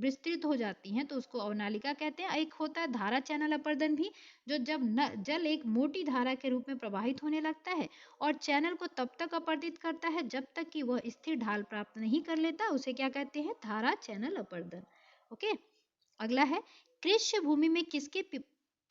विस्तृत हो जाती हैं तो उसको अवनालिका कहते हैं। एक होता है धारा चैनल अपर्दन भी, जो जब जल एक मोटी धारा के रूप में प्रवाहित होने लगता है और चैनल को तब तक अपर्दित करता है जब तक कि वह स्थिर ढाल प्राप्त नहीं कर लेता, उसे क्या कहते हैं? धारा चैनल अपर्दन। ओके। अगला है, कृषि भूमि में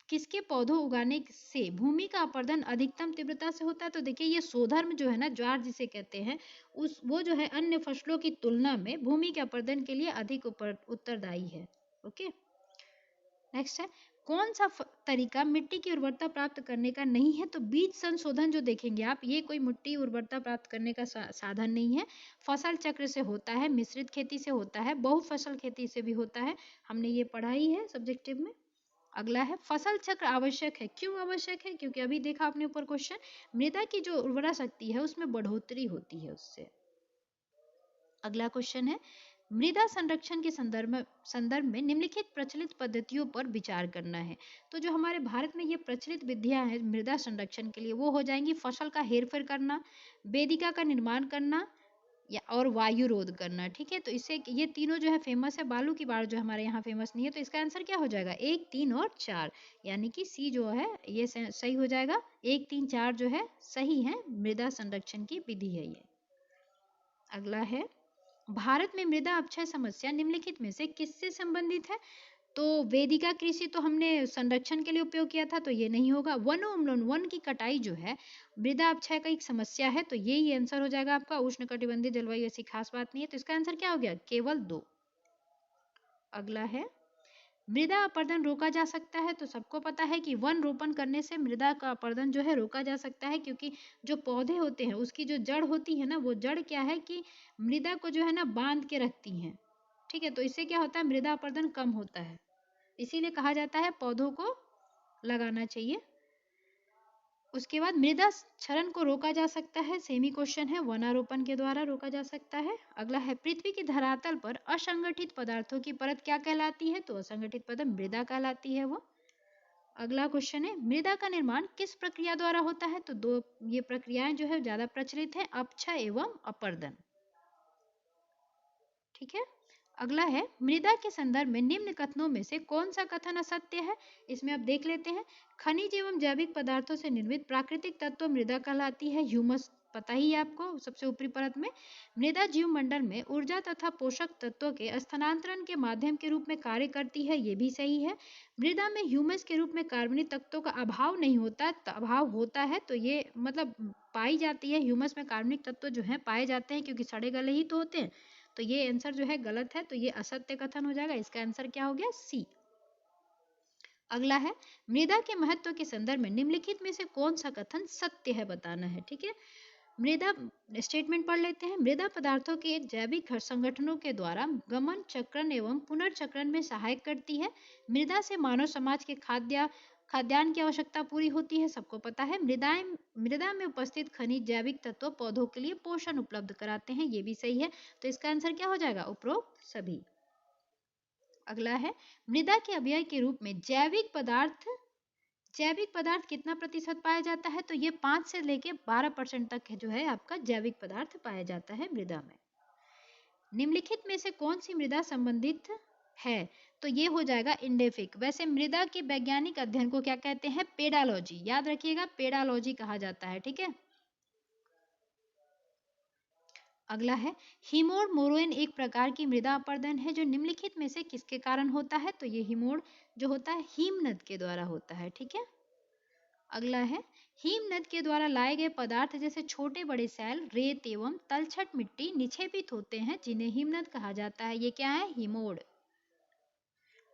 किसके पौधों उगाने से भूमि का अपरदन अधिकतम तीव्रता से होता है? तो देखिए ये सोधर्म जो है ना, ज्वार जिसे कहते हैं, उस वो जो है अन्य फसलों की तुलना में भूमि के अपरदन के लिए अधिक उत्तरदायी है। ओके। नेक्स्ट है, कौन सा तरीका मिट्टी की उर्वरता प्राप्त करने का नहीं है? तो बीज संशोधन जो देखेंगे आप, ये कोई मिट्टी उर्वरता प्राप्त करने का साधन नहीं है। फसल चक्र से होता है, मिश्रित खेती से होता है, बहुफसल खेती से भी होता है, हमने ये पढ़ा ही है सब्जेक्टिव में। अगला है, फसल चक्र आवश्यक है। क्यों आवश्यक है? क्योंकि अभी देखा आपने ऊपर क्वेश्चन, मृदा की जो उर्वरा शक्ति है उसमें बढ़ोतरी होती है उससे। अगला क्वेश्चन है, मृदा संरक्षण के संदर्भ में निम्नलिखित प्रचलित पद्धतियों पर विचार करना है। तो जो हमारे भारत में ये प्रचलित विधियां हैं मृदा संरक्षण के लिए, वो हो जाएंगी फसल का हेरफेर करना, वेदिका का निर्माण करना, या और वायु रोध करना। ठीक है, तो इससे ये तीनों जो है फेमस है। बालू की बाढ़ जो हमारे यहाँ फेमस नहीं है, तो इसका आंसर क्या हो जाएगा? 1, 3 और 4, यानी कि सी जो है ये सही हो जाएगा। 1, 3, 4 जो है सही है, मृदा संरक्षण की विधि है ये। अगला है, भारत में मृदा अपक्षय समस्या निम्नलिखित में से किससे संबंधित है? तो वेदिका कृषि तो हमने संरक्षण के लिए उपयोग किया था, तो ये नहीं होगा। वनोन्मूलन, वन की कटाई जो है मृदा अपक्षय का एक समस्या है, तो यही आंसर हो जाएगा आपका। उष्णकटिबंधीय जलवायु ऐसी खास बात नहीं है, तो इसका आंसर क्या हो गया, केवल 2। अगला है मृदा अपरदन रोका जा सकता है, तो सबको पता है कि वन रोपण करने से मृदा का अपरदन जो है रोका जा सकता है, क्योंकि जो पौधे होते हैं उसकी जो जड़ होती है ना, वो जड़ क्या है कि मृदा को जो है ना बांध के रखती हैं, ठीक है। तो इससे क्या होता है, मृदा अपरदन कम होता है, इसीलिए कहा जाता है पौधों को लगाना चाहिए। उसके बाद मृदा क्षरण को रोका जा सकता है, सेमी क्वेश्चन है, वनारोपण के द्वारा रोका जा सकता है। अगला है पृथ्वी की धरातल पर असंगठित पदार्थों की परत क्या कहलाती है, तो असंगठित परत मृदा कहलाती है वो। अगला क्वेश्चन है मृदा का निर्माण किस प्रक्रिया द्वारा होता है, तो दो ये प्रक्रियाएं जो है ज्यादा प्रचलित है, अपक्षय एवं अपरदन, ठीक है। अगला है मृदा के संदर्भ में निम्न कथनों में से कौन सा कथन असत्य है, इसमें आप देख लेते हैं। खनिज एवं जैविक पदार्थों से निर्मित प्राकृतिक तत्व मृदा कहलाती है, ह्यूमस पता ही है आपको, सबसे ऊपरी परत में। मृदा जीव मंडल में ऊर्जा तथा पोषक तत्वों के स्थानांतरण के माध्यम के रूप में कार्य करती है, ये भी सही है। मृदा में ह्यूमस के रूप में कार्बनिक तत्वों का अभाव नहीं होता, अभाव होता है, तो ये मतलब पाई जाती है, ह्यूमस में कार्बनिक तत्व जो है पाए जाते हैं, क्योंकि सड़े गले ही तो होते हैं। तो ये आंसर जो है गलत है, तो ये असत्य कथन हो जाएगा, इसका आंसर क्या हो गया, सी। अगला है मृदा के महत्व के संदर्भ में निम्नलिखित में से कौन सा कथन सत्य है, बताना है, ठीक है। मृदा स्टेटमेंट पढ़ लेते हैं। मृदा पदार्थों के जैविक संगठनों के द्वारा गमन, चक्रण एवं पुनर्चक्रण में सहायक करती है। मृदा से मानव समाज के खाद्यान्न की आवश्यकता पूरी होती है, सबको पता है। मृदा में उपस्थित खनिज जैविक तत्व पौधों के लिए पोषण उपलब्ध कराते हैं, ये भी सही है, तो इसका आंसर क्या हो जाएगा, उपरोक्त सभी। अगला है मृदा के अवयव के रूप में जैविक पदार्थ कितना प्रतिशत पाया जाता है, तो ये 5 से लेके 12% तक जो है आपका जैविक पदार्थ पाया जाता है मृदा में। निम्नलिखित में से कौन सी मृदा संबंधित है, तो ये हो जाएगा इंडेफिक। वैसे मृदा के वैज्ञानिक अध्ययन को क्या कहते हैं, पेडालॉजी, याद रखिएगा पेडालॉजी कहा जाता है, ठीक है। अगला है हिमोड मोरोइन एक प्रकार की मृदा अपरदन है जो निम्नलिखित में से किसके कारण होता है, तो ये हिमोड जो होता है हिमनद के द्वारा होता है, ठीक है। अगला है हिमनद के द्वारा लाए गए पदार्थ जैसे छोटे बड़े सैल, रेत एवं तलछट मिट्टी निक्षेपित होते हैं, जिन्हें हिमनद कहा जाता है, ये क्या है, हिमोड।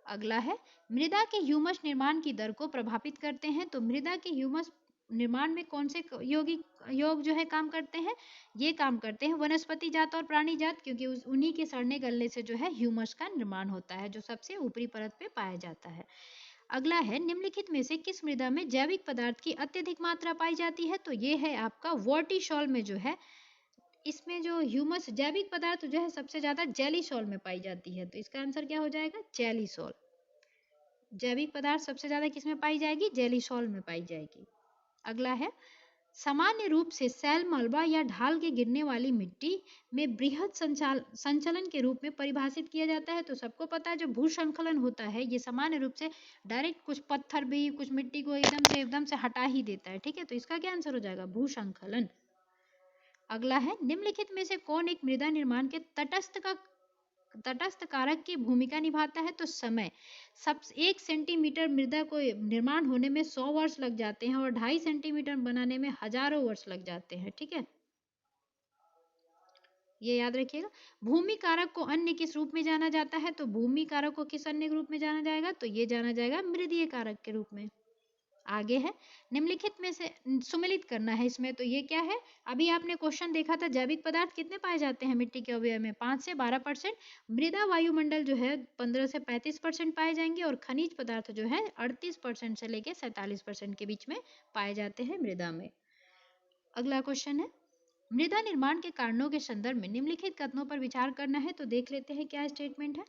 अगला है मृदा के ह्यूमस निर्माण की दर को प्रभावित करते हैं, तो मृदा के ह्यूमस निर्माण में कौन से योग जो है काम करते हैं, ये काम करते हैं वनस्पति जात और प्राणी जात, क्योंकि उन्हीं के सड़ने गलने से जो है ह्यूमस का निर्माण होता है, जो सबसे ऊपरी परत पे पाया जाता है। अगला है निम्नलिखित में से किस मृदा में जैविक पदार्थ की अत्यधिक मात्रा पाई जाती है, तो ये है आपका वर्टिसॉल में जो है, इसमें जो ह्यूमस जैविक पदार्थ जो है सबसे ज्यादा जेलीसॉल में पाई जाती है, तो इसका आंसर क्या हो जाएगा, जेलीसॉल। जैविक पदार्थ सबसे ज्यादा किसमें पाई जाएगी, जेलीसॉल में पाई जाएगी। अगला है सामान्य रूप से सैल, मलबा या ढाल के गिरने वाली मिट्टी में बृहद संचलन के रूप में परिभाषित किया जाता है, तो सबको पता है जो भूसंकलन होता है ये सामान्य रूप से डायरेक्ट कुछ पत्थर भी कुछ मिट्टी को एकदम से हटा ही देता है, ठीक है। तो इसका क्या आंसर हो जाएगा, भूसंकलन। अगला है निम्नलिखित में से कौन एक मृदा निर्माण के तटस्थ कारक की भूमिका निभाता है, तो समय। सब 1 सेंटीमीटर मृदा को निर्माण होने में 100 वर्ष लग जाते हैं और 2.5 सेंटीमीटर बनाने में हजारों वर्ष लग जाते हैं, ठीक है, ये याद रखिएगा। भूमि कारक को अन्य किस रूप में जाना जाता है, तो भूमि कारक को किस अन्य रूप में जाना जाएगा, तो ये जाना जाएगा मृदीय कारक के रूप में। आगे है निम्नलिखित में से सुमेलित करना है इसमें, तो ये क्या है, अभी आपने क्वेश्चन देखा था जैविक पदार्थ कितने पाए जाते हैं मिट्टी के अवयव में, 5 से 12%। मृदा वायुमंडल जो है 15 से 35% पाए जाएंगे, और खनिज पदार्थ जो है 38% से लेके 47% के बीच में पाए जाते हैं मृदा में। अगला क्वेश्चन है मृदा निर्माण के कारणों के संदर्भ में निम्नलिखित कथनों पर विचार करना है, तो देख लेते हैं क्या स्टेटमेंट है।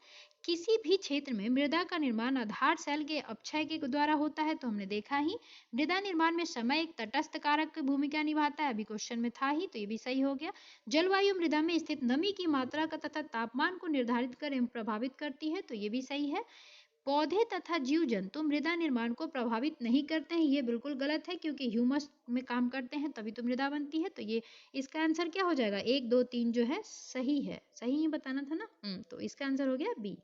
किसी भी क्षेत्र में मृदा का निर्माण आधार सेल के अपक्षय के द्वारा होता है, तो हमने देखा ही। मृदा निर्माण में समय एक तटस्थ कारक की भूमिका निभाता है, अभी क्वेश्चन में था ही, तो ये भी सही हो गया। जलवायु मृदा में स्थित नमी की मात्रा का तथा तापमान को निर्धारित कर एवं प्रभावित करती है, तो ये भी सही है। पौधे तथा जीव जंतु मृदा निर्माण को प्रभावित नहीं करते हैं, ये बिल्कुल गलत है, क्योंकि ह्यूमस में काम करते हैं तभी तो मृदा बनती है, तो ये इसका आंसर क्या हो जाएगा, 1 2 3 जो है सही है, सही ही बताना था ना, तो इसका आंसर हो गया बी।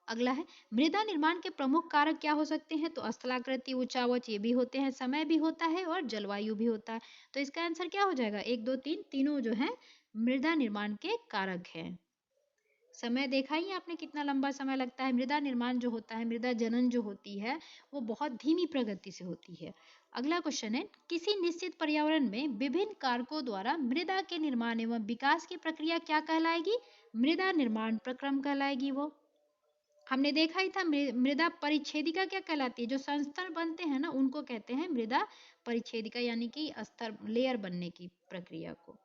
अगला है मृदा निर्माण के प्रमुख कारक क्या हो सकते हैं? तो स्थलाकृति, उच्चावच ये भी होते हैं, समय भी होता है और जलवायु भी होता है। तो इसका आंसर क्या हो जाएगा? 1 2 3 तीनों जो है मृदा निर्माण के कारक हैं। समय देखा ही आपने कितना लंबा समय लगता है। मृदा निर्माण जो होता है, मृदा जनन जो होती है, वो बहुत धीमी प्रगति से होती है। अगला क्वेश्चन है किसी निश्चित पर्यावरण में विभिन्न कारकों द्वारा मृदा के निर्माण एवं विकास की प्रक्रिया क्या कहलाएगी? मृदा निर्माण प्रक्रम कहलाएगी वो। हमने देखा ही था मृदा परिच्छेदिका क्या कहलाती है? जो संस्तर बनते हैं ना उनको कहते हैं मृदा परिच्छेदिका, यानी कि स्तर लेयर बनने की प्रक्रिया को।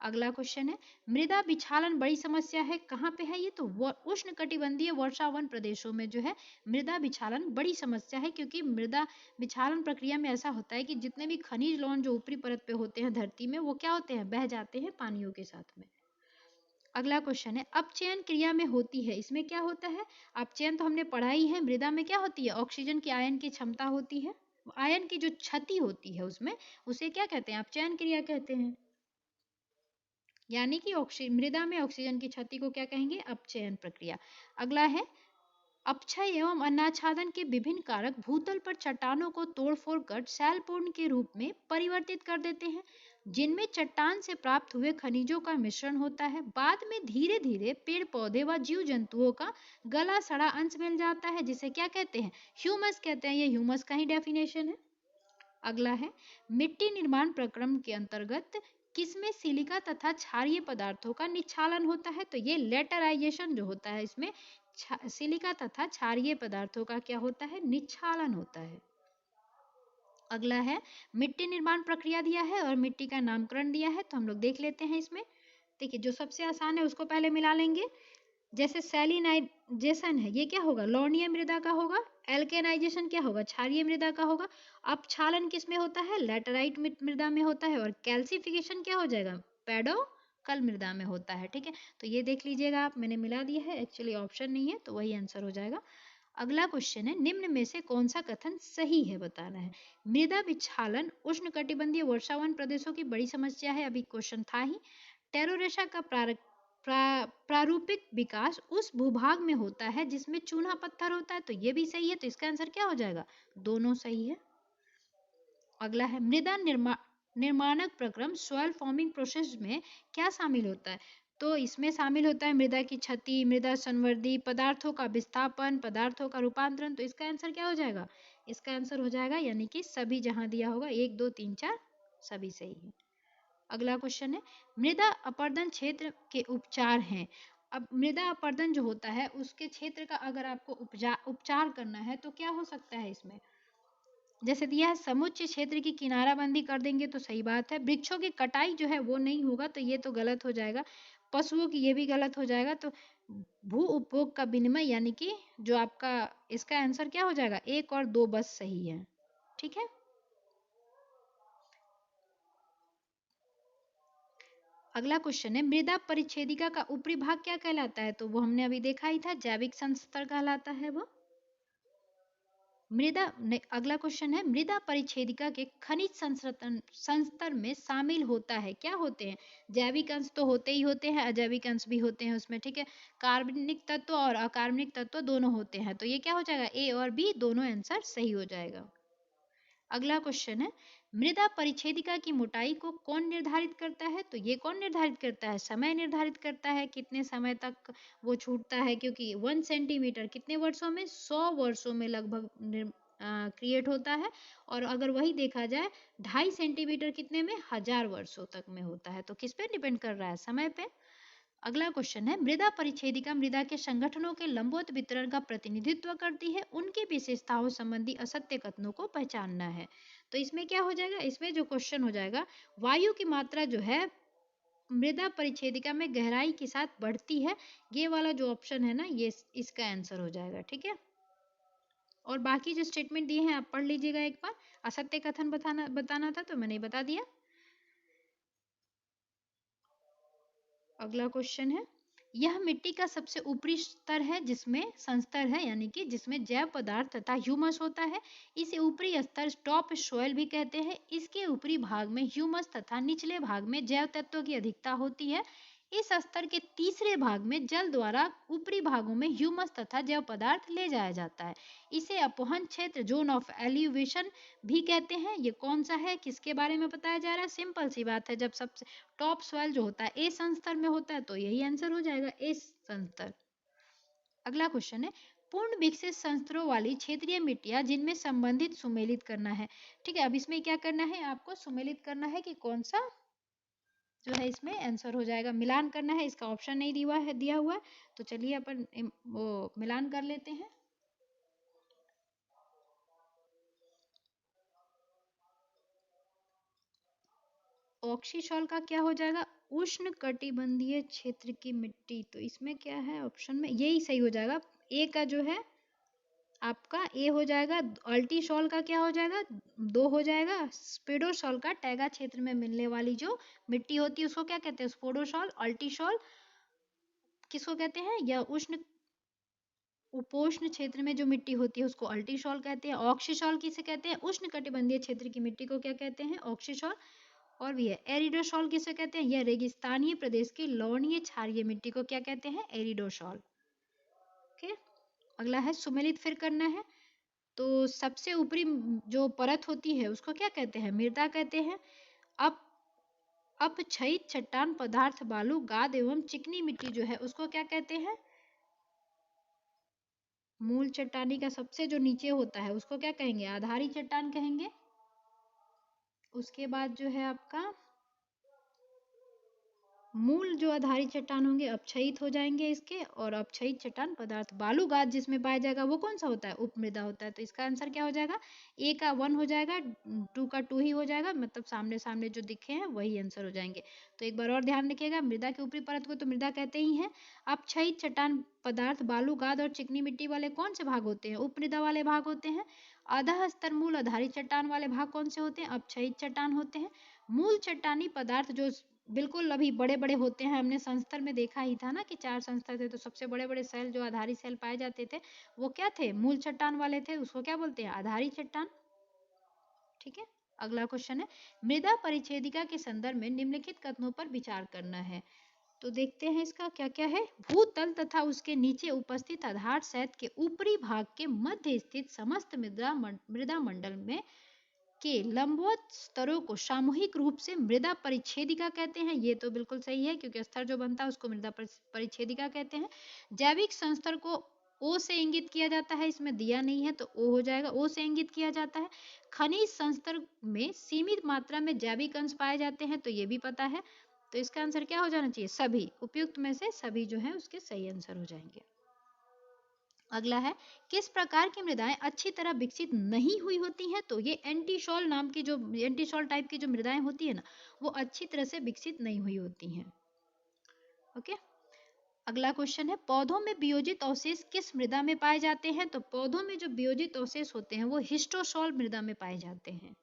अगला क्वेश्चन है मृदा विक्षालन बड़ी समस्या है, कहाँ पे है ये? तो उष्ण कटिबंधीय वर्षावन प्रदेशों में जो है मृदा विक्षालन बड़ी समस्या है, क्योंकि मृदा विक्षालन प्रक्रिया में ऐसा होता है कि जितने भी खनिज लवण जो ऊपरी परत पे होते हैं धरती में, वो क्या होते हैं? बह जाते हैं पानियों के साथ में। अगला क्वेश्चन है अपचयन क्रिया में होती है, इसमें क्या होता है? अपचयन तो हमने पढ़ा ही है। मृदा में क्या होती है? ऑक्सीजन की आयन की क्षमता होती है, आयन की जो क्षति होती है उसमें, उसे क्या कहते हैं? अपचयन क्रिया कहते हैं। यानी कि मृदा में ऑक्सीजन की क्षति को क्या कहेंगे? अपचयन प्रक्रिया। अगला है अपक्षय एवं अनाच्छादन के विभिन्न कारक भूतल पर चट्टानों को तोड़-फोड़ कर शैलपूर्ण के रूप में परिवर्तित कर देते हैं, जिनमें चट्टान से प्राप्त हुए खनिजों का मिश्रण होता है। बाद में धीरे धीरे पेड़ पौधे व जीव जंतुओं का गला सड़ा अंश मिल जाता है, जिसे क्या कहते हैं? ह्यूमस कहते हैं। ये ह्यूमस का ही डेफिनेशन है। अगला है मिट्टी निर्माण प्रक्रम के अंतर्गत किसमें सिलिका तथा क्षारीय पदार्थों का निक्षालन होता है? तो ये लेटराइजेशन जो होता है, इसमें सिलिका तथा क्षारीय पदार्थों का क्या होता है? निक्षालन होता है। अगला है मिट्टी निर्माण प्रक्रिया दिया है और मिट्टी का नामकरण दिया है, तो हम लोग देख लेते हैं इसमें। देखिए जो सबसे आसान है उसको पहले मिला लेंगे। जैसे सैलिनाइजेशन है, ये क्या होगा? लवणीय मृदा का होगा। एल्केनाइजेशन क्या होगा? क्षारीय मृदा का होगा। अपक्षालन किस में होता है? लैटेराइट मृदा में होता है। और कैल्सिफिकेशन क्या हो जाएगा? पेडोकल मृदा में होता है। ठीक है, तो ये देख लीजिएगा आप, मैंने मिला दिया है, एक्चुअली ऑप्शन नहीं है, तो वही आंसर हो जाएगा। अगला क्वेश्चन है निम्न में से कौन सा कथन सही है बताना है। मृदा विक्षालन उष्णकटिबंधीय वर्षावन प्रदेशों की बड़ी समस्या है, अभी क्वेश्चन था ही। टेरोरेशा का प्रारूपिक विकास उस भूभाग में होता है जिसमें चूना पत्थर होता है, तो ये भी सही है। तो इसका आंसर क्या हो जाएगा? दोनों सही है। अगला है मृदा निर्माणक प्रक्रम सॉइल फॉर्मिंग प्रोसेस में क्या शामिल होता है? तो इसमें शामिल होता है मृदा की क्षति, मृदा संवर्धी, पदार्थों का विस्थापन, पदार्थों का रूपांतरण। तो इसका आंसर क्या हो जाएगा? इसका आंसर हो जाएगा, यानी कि सभी जहां दिया होगा 1 2 3 4 सभी सही है। अगला क्वेश्चन है मृदा अपरदन क्षेत्र के उपचार हैं। अब मृदा अपरदन जो होता है उसके क्षेत्र का अगर आपको उपचार करना है तो क्या हो सकता है इसमें? जैसे दिया है समुच्चय क्षेत्र की किनाराबंदी कर देंगे तो सही बात है। वृक्षों की कटाई जो है वो नहीं होगा, तो ये तो गलत हो जाएगा। पशुओं की ये भी गलत हो जाएगा। तो भू उपभोग का विनिमय, यानी कि जो आपका इसका आंसर क्या हो जाएगा? 1 और 2 बस सही है। ठीक है, अगला क्वेश्चन है मृदा परिच्छेदिका का ऊपरी भाग क्या कहलाता है? तो वो हमने अभी देखा ही था, जैविक संस्तर कहलाता है वो। अगला क्वेश्चन है मृदा परिच्छेदिका के खनिज संस्तर में शामिल होता है, क्या होते हैं? जैविक अंश तो होते ही होते हैं, अजैविक अंश भी होते हैं उसमें। ठीक है, कार्बनिक तत्व और अकार्बनिक तत्व दोनों होते हैं। तो ये क्या हो जाएगा? ए और बी दोनों आंसर सही हो जाएगा। अगला क्वेश्चन है मृदा परिच्छेदिका की मोटाई को कौन निर्धारित करता है? तो ये कौन निर्धारित करता है? समय निर्धारित करता है, कितने समय तक वो छूटता है, क्योंकि 1 सेंटीमीटर कितने वर्षों में? 100 वर्षों में लगभग क्रिएट होता है। और अगर वही देखा जाए 2.5 सेंटीमीटर कितने में? 1000 वर्षों तक में होता है। तो किस पे डिपेंड कर रहा है? समय पे। अगला क्वेश्चन है मृदा परिच्छेदिका मृदा के संगठनों के लंबवत वितरण का प्रतिनिधित्व करती है, उनकी विशेषताओं संबंधी असत्य कथनों को पहचानना है। तो इसमें क्या हो जाएगा? इसमें जो क्वेश्चन हो जाएगा, वायु की मात्रा जो है मृदा परिच्छेदिका में गहराई के साथ बढ़ती है, ये वाला जो ऑप्शन है ना, ये इसका आंसर हो जाएगा। ठीक है, और बाकी जो स्टेटमेंट दिए हैं आप पढ़ लीजिएगा एक बार। असत्य कथन बताना था तो मैंने बता दिया। अगला क्वेश्चन है यह मिट्टी का सबसे ऊपरी स्तर है जिसमें संस्तर है, यानी कि जिसमें जैव पदार्थ तथा ह्यूमस होता है। इसे ऊपरी स्तर टॉप सॉइल भी कहते हैं। इसके ऊपरी भाग में ह्यूमस तथा निचले भाग में जैव तत्वों की अधिकता होती है। इस स्तर के तीसरे भाग में जल द्वारा ऊपरी भागों में ह्यूमस तथा जैव पदार्थ ले जाया जाता है। इसे अपवहन क्षेत्र जोन ऑफ एलिवेशन भी कहते हैं। ये कौन सा है, किसके बारे में बताया जा रहा है? सिंपल सी बात है, जब सबसे टॉप सॉइल जो होता है ए संस्तर में होता है तो यही आंसर हो जाएगा, ए संस्तर। अगला क्वेश्चन है, पूर्ण विकसित संस्तरों वाली क्षेत्रीय मिट्टियां जिनमें संबंधित सुमेलित करना है। ठीक है, अब इसमें क्या करना है, आपको सुमेलित करना है कि कौन सा जो है इसमें आंसर हो जाएगा, मिलान करना है। इसका ऑप्शन नहीं दिया हुआ है, तो चलिए अपन वो मिलान कर लेते हैं। ऑक्सीशॉल का क्या हो जाएगा, उष्ण कटिबंधीय क्षेत्र की मिट्टी। तो इसमें क्या है ऑप्शन में, यही सही हो जाएगा। ए का जो है आपका ए हो जाएगा। अल्टीसॉल का क्या हो जाएगा, 2 हो जाएगा। स्पोडोसॉल का टैगा क्षेत्र में मिलने वाली जो मिट्टी होती है उसको क्या कहते हैं, स्पोडोसॉल। अल्टीसॉल किसको कहते हैं, या उष्ण उपोष्ण क्षेत्र में जो मिट्टी होती है उसको अल्टीसॉल कहते हैं। ऑक्सीसॉल किसे कहते हैं, उष्ण कटिबंधीय क्षेत्र की मिट्टी को क्या कहते हैं, ऑक्सीसॉल। और भी है एरिडोसॉल, किसे कहते हैं, यह रेगिस्तानीय प्रदेश की लवणीय क्षारीय मिट्टी को क्या कहते हैं, एरिडोसॉल। ओके, अगला है सुमेलित फिर करना है। तो सबसे ऊपरी जो परत होती है उसको क्या कहते हैं, मृदा कहते हैं। अब अपक्षयित चट्टान पदार्थ बालू गाद एवं चिकनी मिट्टी जो है उसको क्या कहते हैं, मूल चट्टानी का सबसे जो नीचे होता है उसको क्या कहेंगे, आधारी चट्टान कहेंगे। उसके बाद जो है आपका मूल जो आधारी चट्टान होंगे अपक्षयित हो जाएंगे इसके, और अपक्षयित चट्टान पदार्थ बालू गाद जिसमें पाया जाएगा वो कौन सा होता है, उपमृदा होता है। तो इसका आंसर क्या हो जाएगा, ए का 1 हो जाएगा, 2 का 2 ही हो जाएगा, मतलब सामने सामने जो दिखे हैं वही आंसर हो जाएंगे। तो एक बार और ध्यान रखिएगा, मृदा के ऊपरी परत को तो मृदा कहते ही हैं। अपक्षयित चट्टान पदार्थ बालू गाद और चिकनी मिट्टी वाले कौन से भाग होते हैं, उपमृदा वाले भाग होते हैं। आधा स्तर मूल आधारी चट्टान वाले भाग कौन से होते हैं, अपक्षयित चट्टान होते हैं। मूल चट्टानी पदार्थ जो बिल्कुल अभी बड़े बड़े होते हैं, हमने संस्तर में देखा ही था ना कि 4 संस्तर थे, तो सबसे बड़े बड़े सेल जो आधारी सेल पाए जाते थे वो क्या थे, मूल चट्टान वाले थे, उसको क्या बोलते हैं, आधारी चट्टान। ठीक है, अगला क्वेश्चन है, मृदा परिच्छेदिका के संदर्भ में निम्नलिखित कथनों पर विचार करना है। तो देखते हैं इसका क्या क्या है। भूतल तथा उसके नीचे उपस्थित आधार सहित के ऊपरी भाग के मध्य स्थित समस्त मृदा मंडल में के लंबवत स्तरों को सामूहिक रूप से मृदा परिच्छेदिका कहते हैं। ये तो बिल्कुल सही है, क्योंकि स्तर जो बनता है उसको मृदा परिच्छेदिका कहते हैं। जैविक संस्तर को ओ से इंगित किया जाता है, इसमें दिया नहीं है तो ओ हो जाएगा, ओ से इंगित किया जाता है। खनिज संस्तर में सीमित मात्रा में जैविक अंश पाए जाते हैं, तो ये भी पता है। तो इसका आंसर क्या हो जाना चाहिए, सभी। उपयुक्त में से सभी जो है उसके सही आंसर हो जाएंगे। अगला है, किस प्रकार की मृदाएं अच्छी तरह विकसित नहीं हुई होती हैं। तो ये एंटीसॉल नाम की जो एंटीसॉल टाइप की जो मृदाएं होती है ना, वो अच्छी तरह से विकसित नहीं हुई होती हैं। ओके, अगला क्वेश्चन है, पौधों में वियोजित अवशेष किस मृदा में पाए जाते हैं। तो पौधों में जो वियोजित अवशेष होते हैं वो हिस्टोसॉल मृदा में पाए जाते हैं।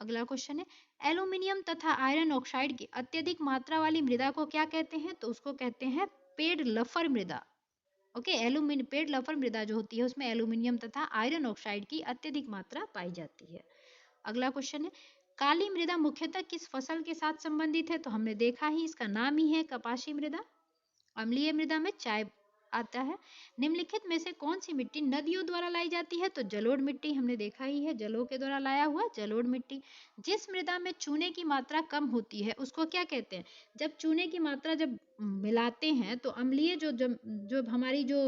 अगला क्वेश्चन है, एल्यूमिनियम तथा आयरन ऑक्साइड की अत्यधिक मात्रा वाली मृदा को क्या कहते हैं। तो उसको कहते हैं पेड़ लफर मृदा। ओके, एल्यूमिनियम पेड़ लफर मृदा जो होती है उसमें एल्यूमिनियम तथा आयरन ऑक्साइड की अत्यधिक मात्रा पाई जाती है। अगला क्वेश्चन है, काली मृदा मुख्यतः किस फसल के साथ संबंधित है। तो हमने देखा ही, इसका नाम ही है कपासी मृदा। अम्लीय मृदा में चाय आता है। निम्नलिखित में से कौन सी मिट्टी नदियों द्वारा लाई जाती है। तो जलोढ़ मिट्टी, हमने देखा ही है, जलों के द्वारा लाया हुआ जलोढ़ मिट्टी। जिस मृदा में चूने की मात्रा कम होती है उसको क्या कहते हैं। जब चूने की मात्रा जब मिलाते हैं तो अम्लीय जो हमारी जो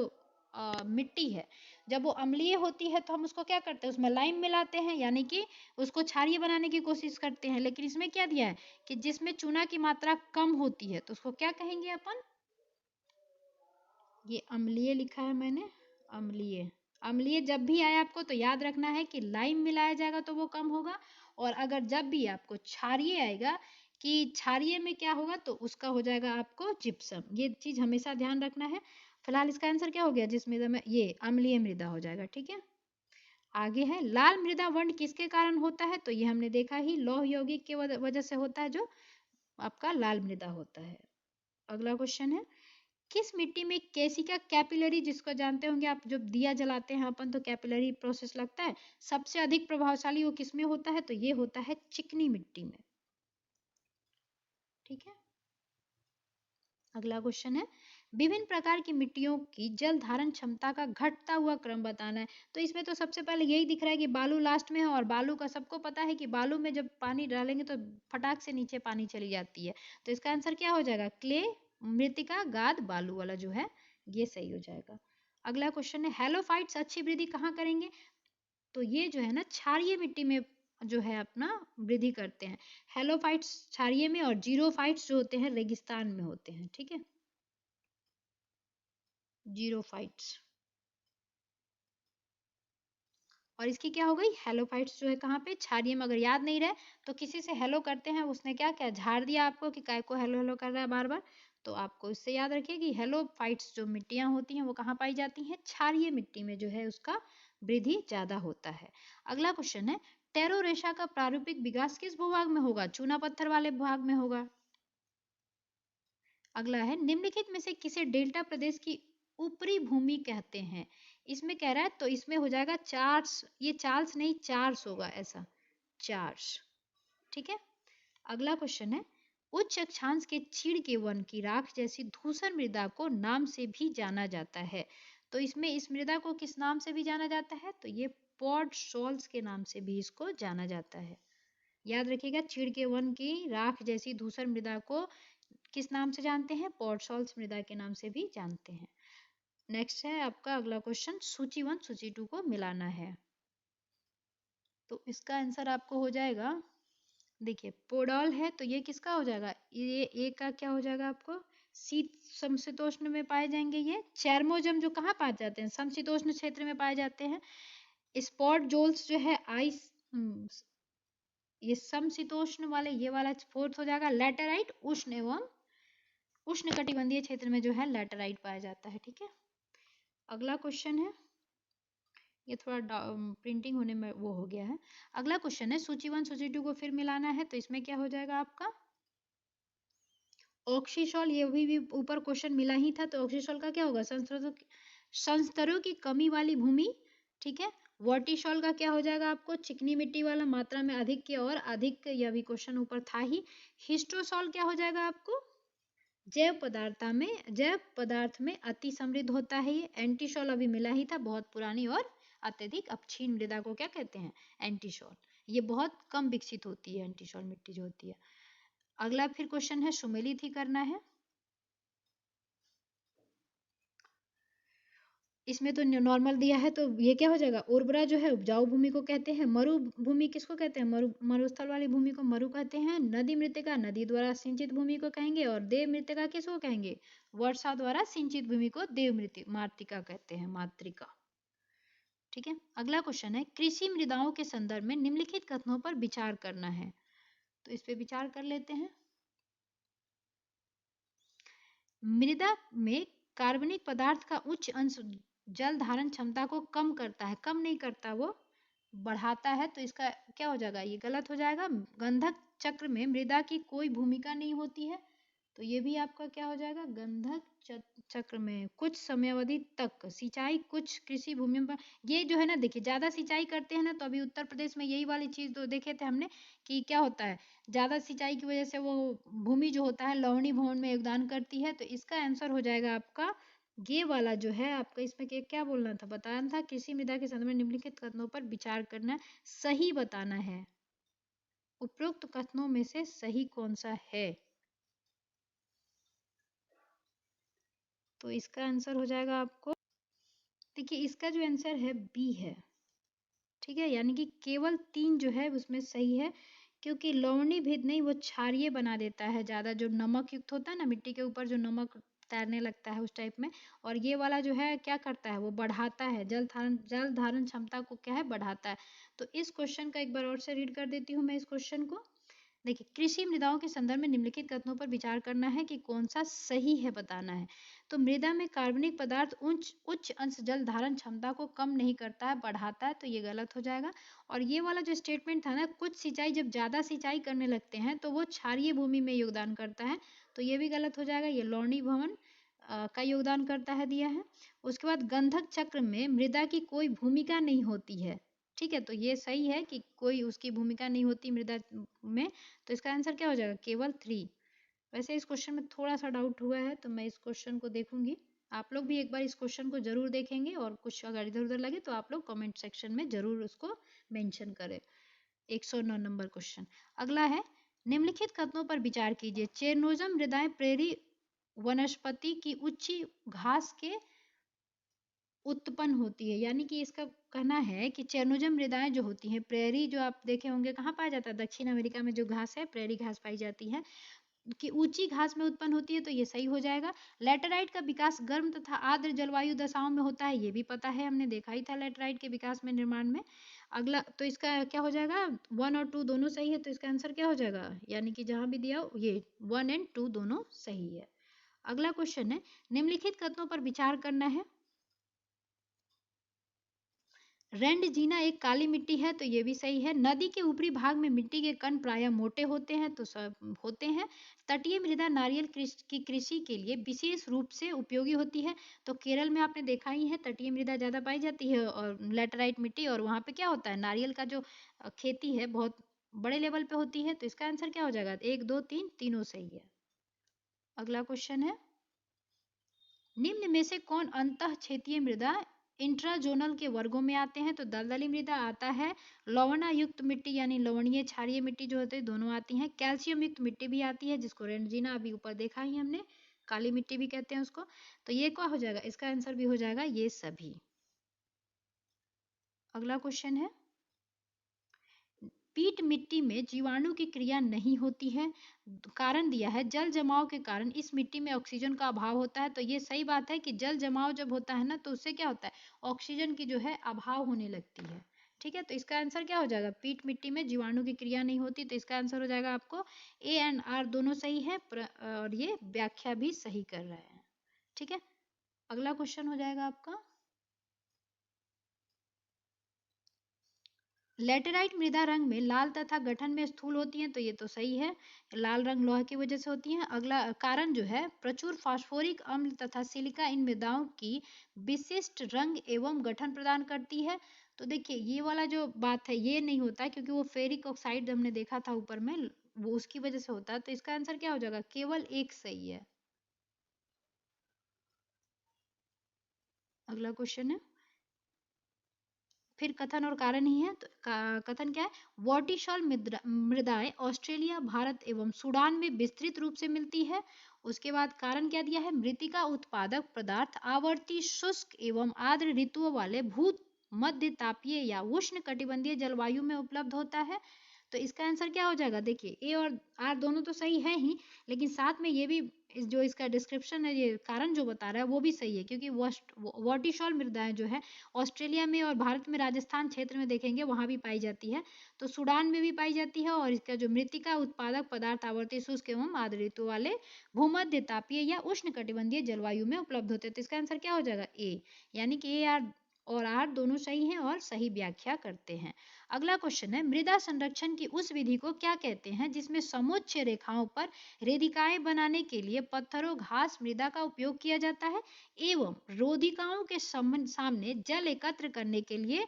मिट्टी है, जब वो अम्लीय होती है तो हम उसको क्या करते हैं, उसमें लाइम मिलाते हैं, यानी कि उसको क्षारीय बनाने की कोशिश करते हैं। लेकिन इसमें क्या दिया है कि जिसमें चूना की मात्रा कम होती है तो उसको क्या कहेंगे अपन, ये अम्लीय लिखा है मैंने, अम्लीय। अम्लीय जब भी आए आपको तो याद रखना है कि लाइम मिलाया जाएगा तो वो कम होगा, और अगर जब भी आपको क्षारीय आएगा कि क्षारीय में क्या होगा तो उसका हो जाएगा आपको जिप्सम। ये चीज हमेशा ध्यान रखना है। फिलहाल इसका आंसर क्या हो गया, जिस मृदा में, ये अम्लीय मृदा हो जाएगा। ठीक है, आगे है, लाल मृदा वर्ण किसके कारण होता है। तो ये हमने देखा ही, लौह यौगिक के वजह से होता है जो आपका लाल मृदा होता है। अगला क्वेश्चन है, किस मिट्टी में केसिका कैपिलरी, जिसको जानते होंगे आप, जब दिया जलाते हैं अपन तो कैपिलरी प्रोसेस लगता है, सबसे अधिक प्रभावशाली वो किसमें होता है। तो ये होता है चिकनी मिट्टी में। ठीक है, अगला क्वेश्चन है, विभिन्न प्रकार की मिट्टियों की जल धारण क्षमता का घटता हुआ क्रम बताना है। तो इसमें तो सबसे पहले यही दिख रहा है कि बालू लास्ट में है, और बालू का सबको पता है कि बालू में जब पानी डालेंगे तो फटाक से नीचे पानी चली जाती है। तो इसका आंसर क्या हो जाएगा? क्ले, मृतिका, गाद, बालू वाला जो है ये सही हो जाएगा। अगला क्वेश्चन है, हेलोफाइट्स अच्छी वृद्धि कहाँ करेंगे? तो ये जो है ना क्षारीय मिट्टी में जो है अपना वृद्धि करते हैं। हेलोफाइट्स क्षारीय में और जीरोफाइट्स जो होते हैं रेगिस्तान में होते हैं। ठीक है, जीरोफाइट्स। और इसकी क्या हो गई? हेलोफाइट्स जो है कहाँ पे? क्षारीय में। अगर याद नहीं रहे तो किसी से हेलो करते हैं, उसने क्या क्या झाड़ दिया आपको कि काय को हेलो हेलो कर रहा है बार बार, तो आपको इससे याद रखिए कि हेलोफाइट्स जो मिट्टियां होती हैं वो कहाँ पाई जाती हैं? क्षारीय मिट्टी में जो है उसका वृद्धि ज्यादा होता है। अगला क्वेश्चन है, टेरो रेशा का प्रारूपिक विकास किस भूभाग में होगा? चूना पत्थर वाले भाग में होगा। अगला है, निम्नलिखित में से किसे डेल्टा प्रदेश की ऊपरी भूमि कहते हैं? इसमें कह रहा है तो इसमें हो जाएगा चार्स, ये चार्ल्स नहीं चार्स होगा, ऐसा चार्स। ठीक है, अगला क्वेश्चन है, उच्च अक्षांश के चीड़ के वन की राख जैसी धूसर मृदा को नाम से भी जाना जाता है। तो इसमें इस मृदा को किस नाम से भी जाना जाता है? तो ये पॉड सॉल्स के नाम से भी इसको जाना जाता है। याद रखिएगा, चीड़ के वन की राख जैसी धूसर मृदा को किस नाम से जानते हैं? पॉड सॉल्स मृदा के नाम से भी जानते हैं। नेक्स्ट है आपका अगला क्वेश्चन, सूची 1 सूची 2 को मिलाना है। तो इसका आंसर आपको हो जाएगा, देखिए पोडॉल है तो ये किसका हो जाएगा? ये ए का क्या हो जाएगा आपको? शीत समशीतोष्ण में पाए जाएंगे। ये चेरमोजम जो कहाँ पाए जाते हैं? समशीतोष्ण क्षेत्र में पाए जाते हैं। स्पॉट जोल्स जो है आइस, ये समशीतोष्ण वाले, ये वाला फोर्थ हो जाएगा। लैटेराइट उष्ण एवं उष्णकटिबंधीय क्षेत्र में जो है लैटेराइट पाया जाता है। ठीक है, अगला क्वेश्चन है, ये थोड़ा प्रिंटिंग होने में वो हो गया है। अगला क्वेश्चन है, सूची 1 सूची 2 को फिर मिलाना है। तो इसमें क्या हो जाएगा आपका? ऑक्सीसॉल, ये भी ऊपर क्वेश्चन मिला ही था, तो ऑक्सीसॉल का क्या होगा? संस्तरों की कमी वाली भूमि। ठीक है, वर्टिसॉल का क्या हो जाएगा आपको? चिकनी मिट्टी वाला, मात्रा में अधिक की और अधिक, यह भी क्वेश्चन ऊपर था ही। हिस्टोसॉल क्या हो जाएगा आपको? जैव पदार्थ में अति समृद्ध होता है ये। एंटीसॉल अभी मिला ही था, बहुत पुरानी और अत्यधिक अपक्षीण मृदा को क्या कहते हैं? एंटीसॉल। ये बहुत कम विकसित होती है एंटीसॉल मिट्टी जो होती है। अगला फिर क्वेश्चन है, सुमेलित ही करना है। इसमें तो नॉर्मल दिया है, तो ये क्या हो जाएगा? उर्वरा जो है उपजाऊ भूमि को कहते हैं। मरुभूमि किसको कहते हैं? मरुस्थल वाली भूमि को मरु कहते हैं। नदी मृतिका नदी द्वारा सिंचित भूमि को कहेंगे। और देव मृतिका किसको कहेंगे? वर्षा द्वारा सिंचित भूमि को देव मातृका कहते हैं, मातृका। ठीक है, अगला क्वेश्चन है, कृषि मृदाओं के संदर्भ में निम्नलिखित कथनों पर विचार करना है। तो इस पे विचार कर लेते हैं। मृदा में कार्बनिक पदार्थ का उच्च अंश जल धारण क्षमता को कम करता है, कम नहीं करता, वो बढ़ाता है। तो इसका क्या हो जाएगा? ये गलत हो जाएगा। गंधक चक्र में मृदा की कोई भूमिका नहीं होती है, तो ये भी आपका क्या हो जाएगा? गंधक चक्र में कुछ समयावधि तक सिंचाई कुछ कृषि भूमि पर, ये जो है ना, देखिए ज्यादा सिंचाई करते हैं ना, तो अभी उत्तर प्रदेश में यही वाली चीज तो देखे थे हमने कि क्या होता है, ज्यादा सिंचाई की वजह से वो भूमि जो होता है लवणी भवन में योगदान करती है। तो इसका आंसर हो जाएगा आपका ये वाला जो है आपका। इसमें क्या बोलना था? बताना था, कृषि मृदा के संदर्भ में निम्नलिखित कथनों पर विचार करना, सही बताना है। उपरोक्त कथनों में से सही कौन सा है? तो इसका आंसर हो जाएगा आपको, देखिए इसका जो आंसर है बी है। ठीक है, यानी कि केवल 3 जो है उसमें सही है, क्योंकि लवणी भेद नहीं, वो क्षारीय बना देता है ज्यादा, जो नमक युक्त होता है ना, मिट्टी के ऊपर जो नमक तैरने लगता है उस टाइप में। और ये वाला जो है क्या करता है? वो बढ़ाता है, जल धारण क्षमता को क्या है? बढ़ाता है। तो इस क्वेश्चन का एक बार और से रीड कर देती हूँ मैं इस क्वेश्चन को। देखिए, कृषि मृदाओं के संदर्भ में निम्नलिखित कथनों पर विचार करना है कि कौन सा सही है, बताना है। तो मृदा में कार्बनिक पदार्थ उच्च अंश जल धारण क्षमता को कम नहीं करता है, बढ़ाता है, तो ये गलत हो जाएगा। और ये वाला जो स्टेटमेंट था ना, कुछ सिंचाई, जब ज्यादा सिंचाई करने लगते हैं तो वो क्षारीय भूमि में योगदान करता है, तो ये भी गलत हो जाएगा। ये लवणी भवन का योगदान करता है, दिया है। उसके बाद गंधक चक्र में मृदा की कोई भूमिका नहीं होती है। ठीक है, तो ये सही है कि कोई उसकी भूमिका नहीं होती मृदा में। तो इसका आंसर क्या हो जाएगा? केवल 3। वैसे इस क्वेश्चन में थोड़ा सा डाउट हुआ है तो मैं इस क्वेश्चन को देखूंगी। आप लोग भी एक बार इस क्वेश्चन को जरूर देखेंगे और कुछ अगर इधर उधर लगे तो आप लोग कमेंट सेक्शन में जरूर उसको मेंशन करें। 109 नंबर क्वेश्चन। अगला है, निम्नलिखित कथनों पर विचार कीजिए। चेरनोजम मृदाएं प्रेरी वनस्पति की उच्च घास के उत्पन्न होती है, यानी कि इसका कहना है कि चेरनोजम मृदाएं जो होती हैं, प्रेरी जो आप देखे होंगे कहाँ पाया जाता है, दक्षिण अमेरिका में जो घास है प्रेरी घास पाई जाती है कि ऊंची घास में उत्पन्न होती है, तो ये सही हो जाएगा। लैटेराइट का विकास गर्म तथा आर्द्र जलवायु दशाओं में होता है, ये भी पता है, हमने देखा ही था लैटेराइट के विकास में, निर्माण में। अगला तो इसका क्या हो जाएगा, 1 और 2 दोनों सही है, तो इसका आंसर क्या हो जाएगा, यानी कि जहां भी दिया ये 1 और 2 दोनों सही है। अगला क्वेश्चन है, निम्नलिखित कथनों पर विचार करना है। रेंडजीना एक काली मिट्टी है, तो ये भी सही है। नदी के ऊपरी भाग में मिट्टी के कण प्रायः मोटे होते हैं, तो सब होते हैं। तटीय मृदा नारियल की कृषि के लिए विशेष रूप से उपयोगी होती है, तो केरल में आपने देखा ही है तटीय मृदा ज्यादा पाई जाती है और लैटेराइट मिट्टी, और वहां पे क्या होता है, नारियल का जो खेती है बहुत बड़े लेवल पे होती है, तो इसका आंसर क्या हो जाएगा, 1 2 3 तीनों सही है। अगला क्वेश्चन है, निम्न में से कौन अंतः क्षेत्रीय मृदा इंट्राजोनल के वर्गों में आते हैं, तो दलदली मृदा आता है, लवणा युक्त मिट्टी यानी लवणीय क्षारीय मिट्टी जो होती है दोनों आती हैं, कैल्शियम युक्त मिट्टी भी आती है जिसको रेंडजीना अभी ऊपर देखा ही हमने, काली मिट्टी भी कहते हैं उसको, तो ये क्या हो जाएगा, इसका आंसर भी हो जाएगा ये सभी। अगला क्वेश्चन है, पीट मिट्टी में जीवाणु की क्रिया नहीं होती है, कारण दिया है जल जमाव के कारण इस मिट्टी में ऑक्सीजन का अभाव होता है, तो ये सही बात है कि जल जमाव जब होता है ना तो उससे क्या होता है, ऑक्सीजन की जो है अभाव होने लगती है। ठीक है, तो इसका आंसर क्या हो जाएगा, पीट मिट्टी में जीवाणु की क्रिया नहीं होती, तो इसका आंसर हो जाएगा आपको A और R दोनों सही है, और ये व्याख्या भी सही कर रहे हैं। ठीक है, अगला क्वेश्चन हो जाएगा आपका, लेटेराइट मृदा रंग में लाल तथा गठन में स्थूल होती हैं, तो ये तो सही है, लाल रंग लोहा की वजह से होती है। अगला कारण जो है, प्रचुर फास्फोरिक अम्ल तथा सिलिका इन मृदाओं की विशिष्ट रंग एवं गठन प्रदान करती है, तो देखिए ये वाला जो बात है ये नहीं होता क्योंकि वो फेरिक ऑक्साइड हमने देखा था ऊपर में, वो उसकी वजह से होता है, तो इसका आंसर क्या हो जाएगा, केवल एक सही है। अगला क्वेश्चन है, फिर कथन और कारण ही है, तो कथन क्या है, वॉर्टिसॉल मृदाएं ऑस्ट्रेलिया, भारत एवं सूडान में विस्तृत रूप से मिलती है। उसके बाद कारण क्या दिया है, मृतिका उत्पादक पदार्थ आवर्ती शुष्क एवं आर्द्र ऋतुओं वाले भू मध्य तापीय या उष्ण कटिबंधीय जलवायु में उपलब्ध होता है, तो इसका आंसर क्या हो जाएगा, देखिए A और R दोनों तो सही है ही, लेकिन साथ में ये भी जो इसका डिस्क्रिप्शन है, ये कारण जो बता रहा है वो भी सही है, क्योंकि वॉर्टिसॉल मृदाएं जो है ऑस्ट्रेलिया में और भारत में राजस्थान क्षेत्र में देखेंगे वहां भी पाई जाती है, तो सूडान में भी पाई जाती है, और इसका जो मृतिका उत्पादक पदार्थ आवर्ती शुष्क एवं आर्द्र ऋतु वाले भूमध्य तापीय या उष्ण कटिबंधीय जलवायु में उपलब्ध होते हैं, तो इसका आंसर क्या हो जाएगा, ए, यानी कि A और R दोनों सही हैं और सही व्याख्या करते हैं। अगला क्वेश्चन है, मृदा संरक्षण की उस विधि को क्या कहते हैं जिसमें समुच्चय रेखाओं पर रेदिकाएं बनाने के लिए पत्थरों घास मृदा का उपयोग किया जाता है एवं रोधिकाओं के सामने जल एकत्र करने के लिए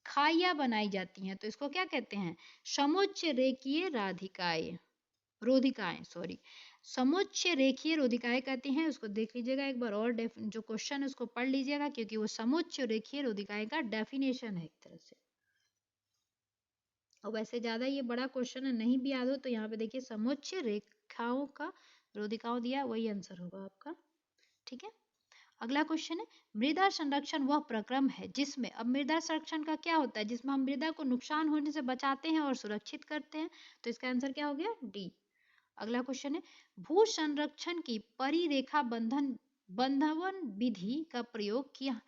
खाइयां बनाई जाती हैं, तो इसको क्या कहते हैं, समुच्चय रेखीय राधिकाएं, रोधिकाएं सॉरी, समुच्चय रेखीय रोधिकाएं कहते हैं। उसको देख लीजिएगा एक बार और, जो क्वेश्चन है उसको पढ़ लीजिएगा क्योंकि वो समुच्चय रेखीय रोधिकाएं का डेफिनेशन है एक तरह से, और वैसे ज्यादा ये बड़ा क्वेश्चन है, नहीं भी याद हो तो यहाँ पे देखिए समुच्चय रेखाओं का रोधिकाओं दिया, वही आंसर होगा आपका। ठीक है, अगला क्वेश्चन है, मृदा संरक्षण वह प्रक्रम है जिसमें, अब मृदा संरक्षण का क्या होता है, जिसमें हम मृदा को नुकसान होने से बचाते हैं और सुरक्षित करते हैं, तो इसका आंसर क्या हो गया, डी। अगला क्वेश्चन है, भू संरक्षण की परिरेखा बंधवन विधि का प्रयोग किया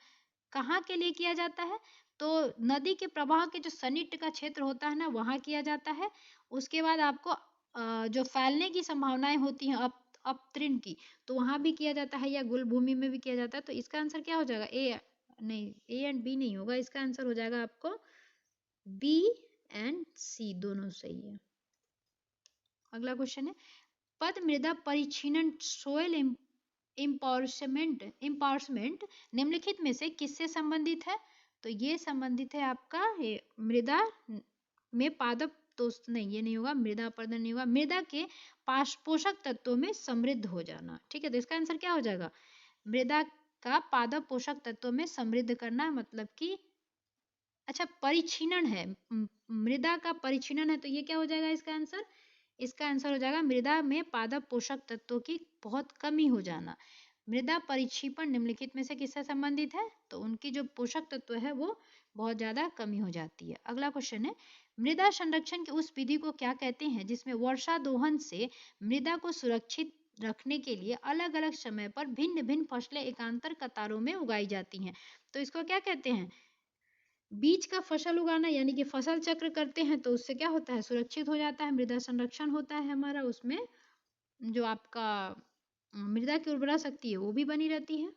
कहाँ के लिए किया जाता है, तो नदी के प्रवाह के जो सनिट का क्षेत्र होता है ना वहां किया जाता है। उसके बाद आपको जो फैलने की संभावनाएं होती हैं अपतृण की, तो वहां भी किया जाता है, या गुल भूमि में भी किया जाता है, तो इसका आंसर क्या हो जाएगा, ए, नहीं A और B नहीं होगा, इसका आंसर हो जाएगा आपको B और C दोनों सही है। अगला क्वेश्चन है, पद मृदा परिक्षीणन सोयल इम्पावरमेंट निम्नलिखित में से किससे संबंधित है, तो ये संबंधित है आपका मृदा में पादप तो नहीं, ये नहीं होगा, मृदा अपरदन नहीं होगा। मृदा के पोषक तत्वों में समृद्ध हो जाना, ठीक है, तो इसका आंसर क्या हो जाएगा? मृदा का पादप पोषक तत्वों में समृद्ध करना, मतलब कि अच्छा परिक्षीणन है, मृदा का परिक्षीणन है, तो ये क्या हो जाएगा इसका आंसर? इसका आंसर हो जाएगा मृदा में पादप पोषक तत्वों की बहुत कमी हो जाना। मृदा परिक्षीपण निम्नलिखित में से किससे संबंधित है? तो उनकी जो पोषक तत्व है वो बहुत ज्यादा कमी हो जाती है। अगला क्वेश्चन है, मृदा संरक्षण की उस विधि को क्या कहते हैं जिसमें वर्षा दोहन से मृदा को सुरक्षित रखने के लिए अलग अलग समय पर भिन्न भिन्न फसलें एकांतर कतारों में उगाई जाती हैं? तो इसको क्या कहते हैं? बीज का फसल उगाना, यानी कि फसल चक्र करते हैं तो उससे क्या होता है? सुरक्षित हो जाता है, मृदा संरक्षण होता है हमारा, उसमें जो आपका मृदा की उर्वरा शक्ति है वो भी बनी रहती है।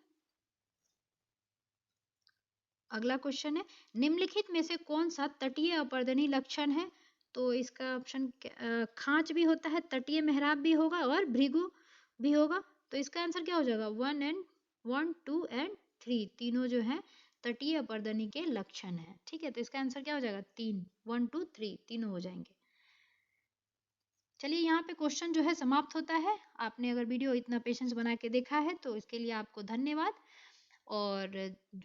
अगला क्वेश्चन है, निम्नलिखित में से कौन सा तटीय अपर्दनी लक्षण है? तो इसका ऑप्शन खांच भी होता है, तटीय मेहराब भी होगा और भृगु भी होगा। तो इसका आंसर क्या हो जाएगा? 1, 2 एंड 3 तीनों जो है तटीय अपर्दनी के लक्षण है, ठीक है, तो इसका आंसर क्या हो जाएगा? 3, 1, 2, 3 तीनों हो जाएंगे। चलिए यहाँ पे क्वेश्चन जो है समाप्त होता है। आपने अगर वीडियो इतना पेशेंस बना के देखा है तो इसके लिए आपको धन्यवाद। और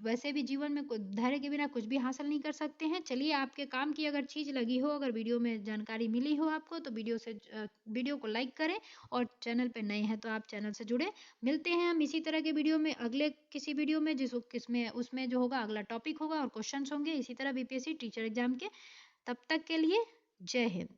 वैसे भी जीवन में धैर्य के बिना कुछ भी हासिल नहीं कर सकते हैं। चलिए, आपके काम की अगर चीज़ लगी हो, अगर वीडियो में जानकारी मिली हो आपको, तो वीडियो को लाइक करें, और चैनल पे नए हैं तो आप चैनल से जुड़े। मिलते हैं हम इसी तरह के वीडियो में अगले किसी वीडियो में, किसमें उसमें जो होगा अगला टॉपिक होगा और क्वेश्चंस होंगे इसी तरह बीपीएससी टीचर एग्जाम के। तब तक के लिए जय हिंद।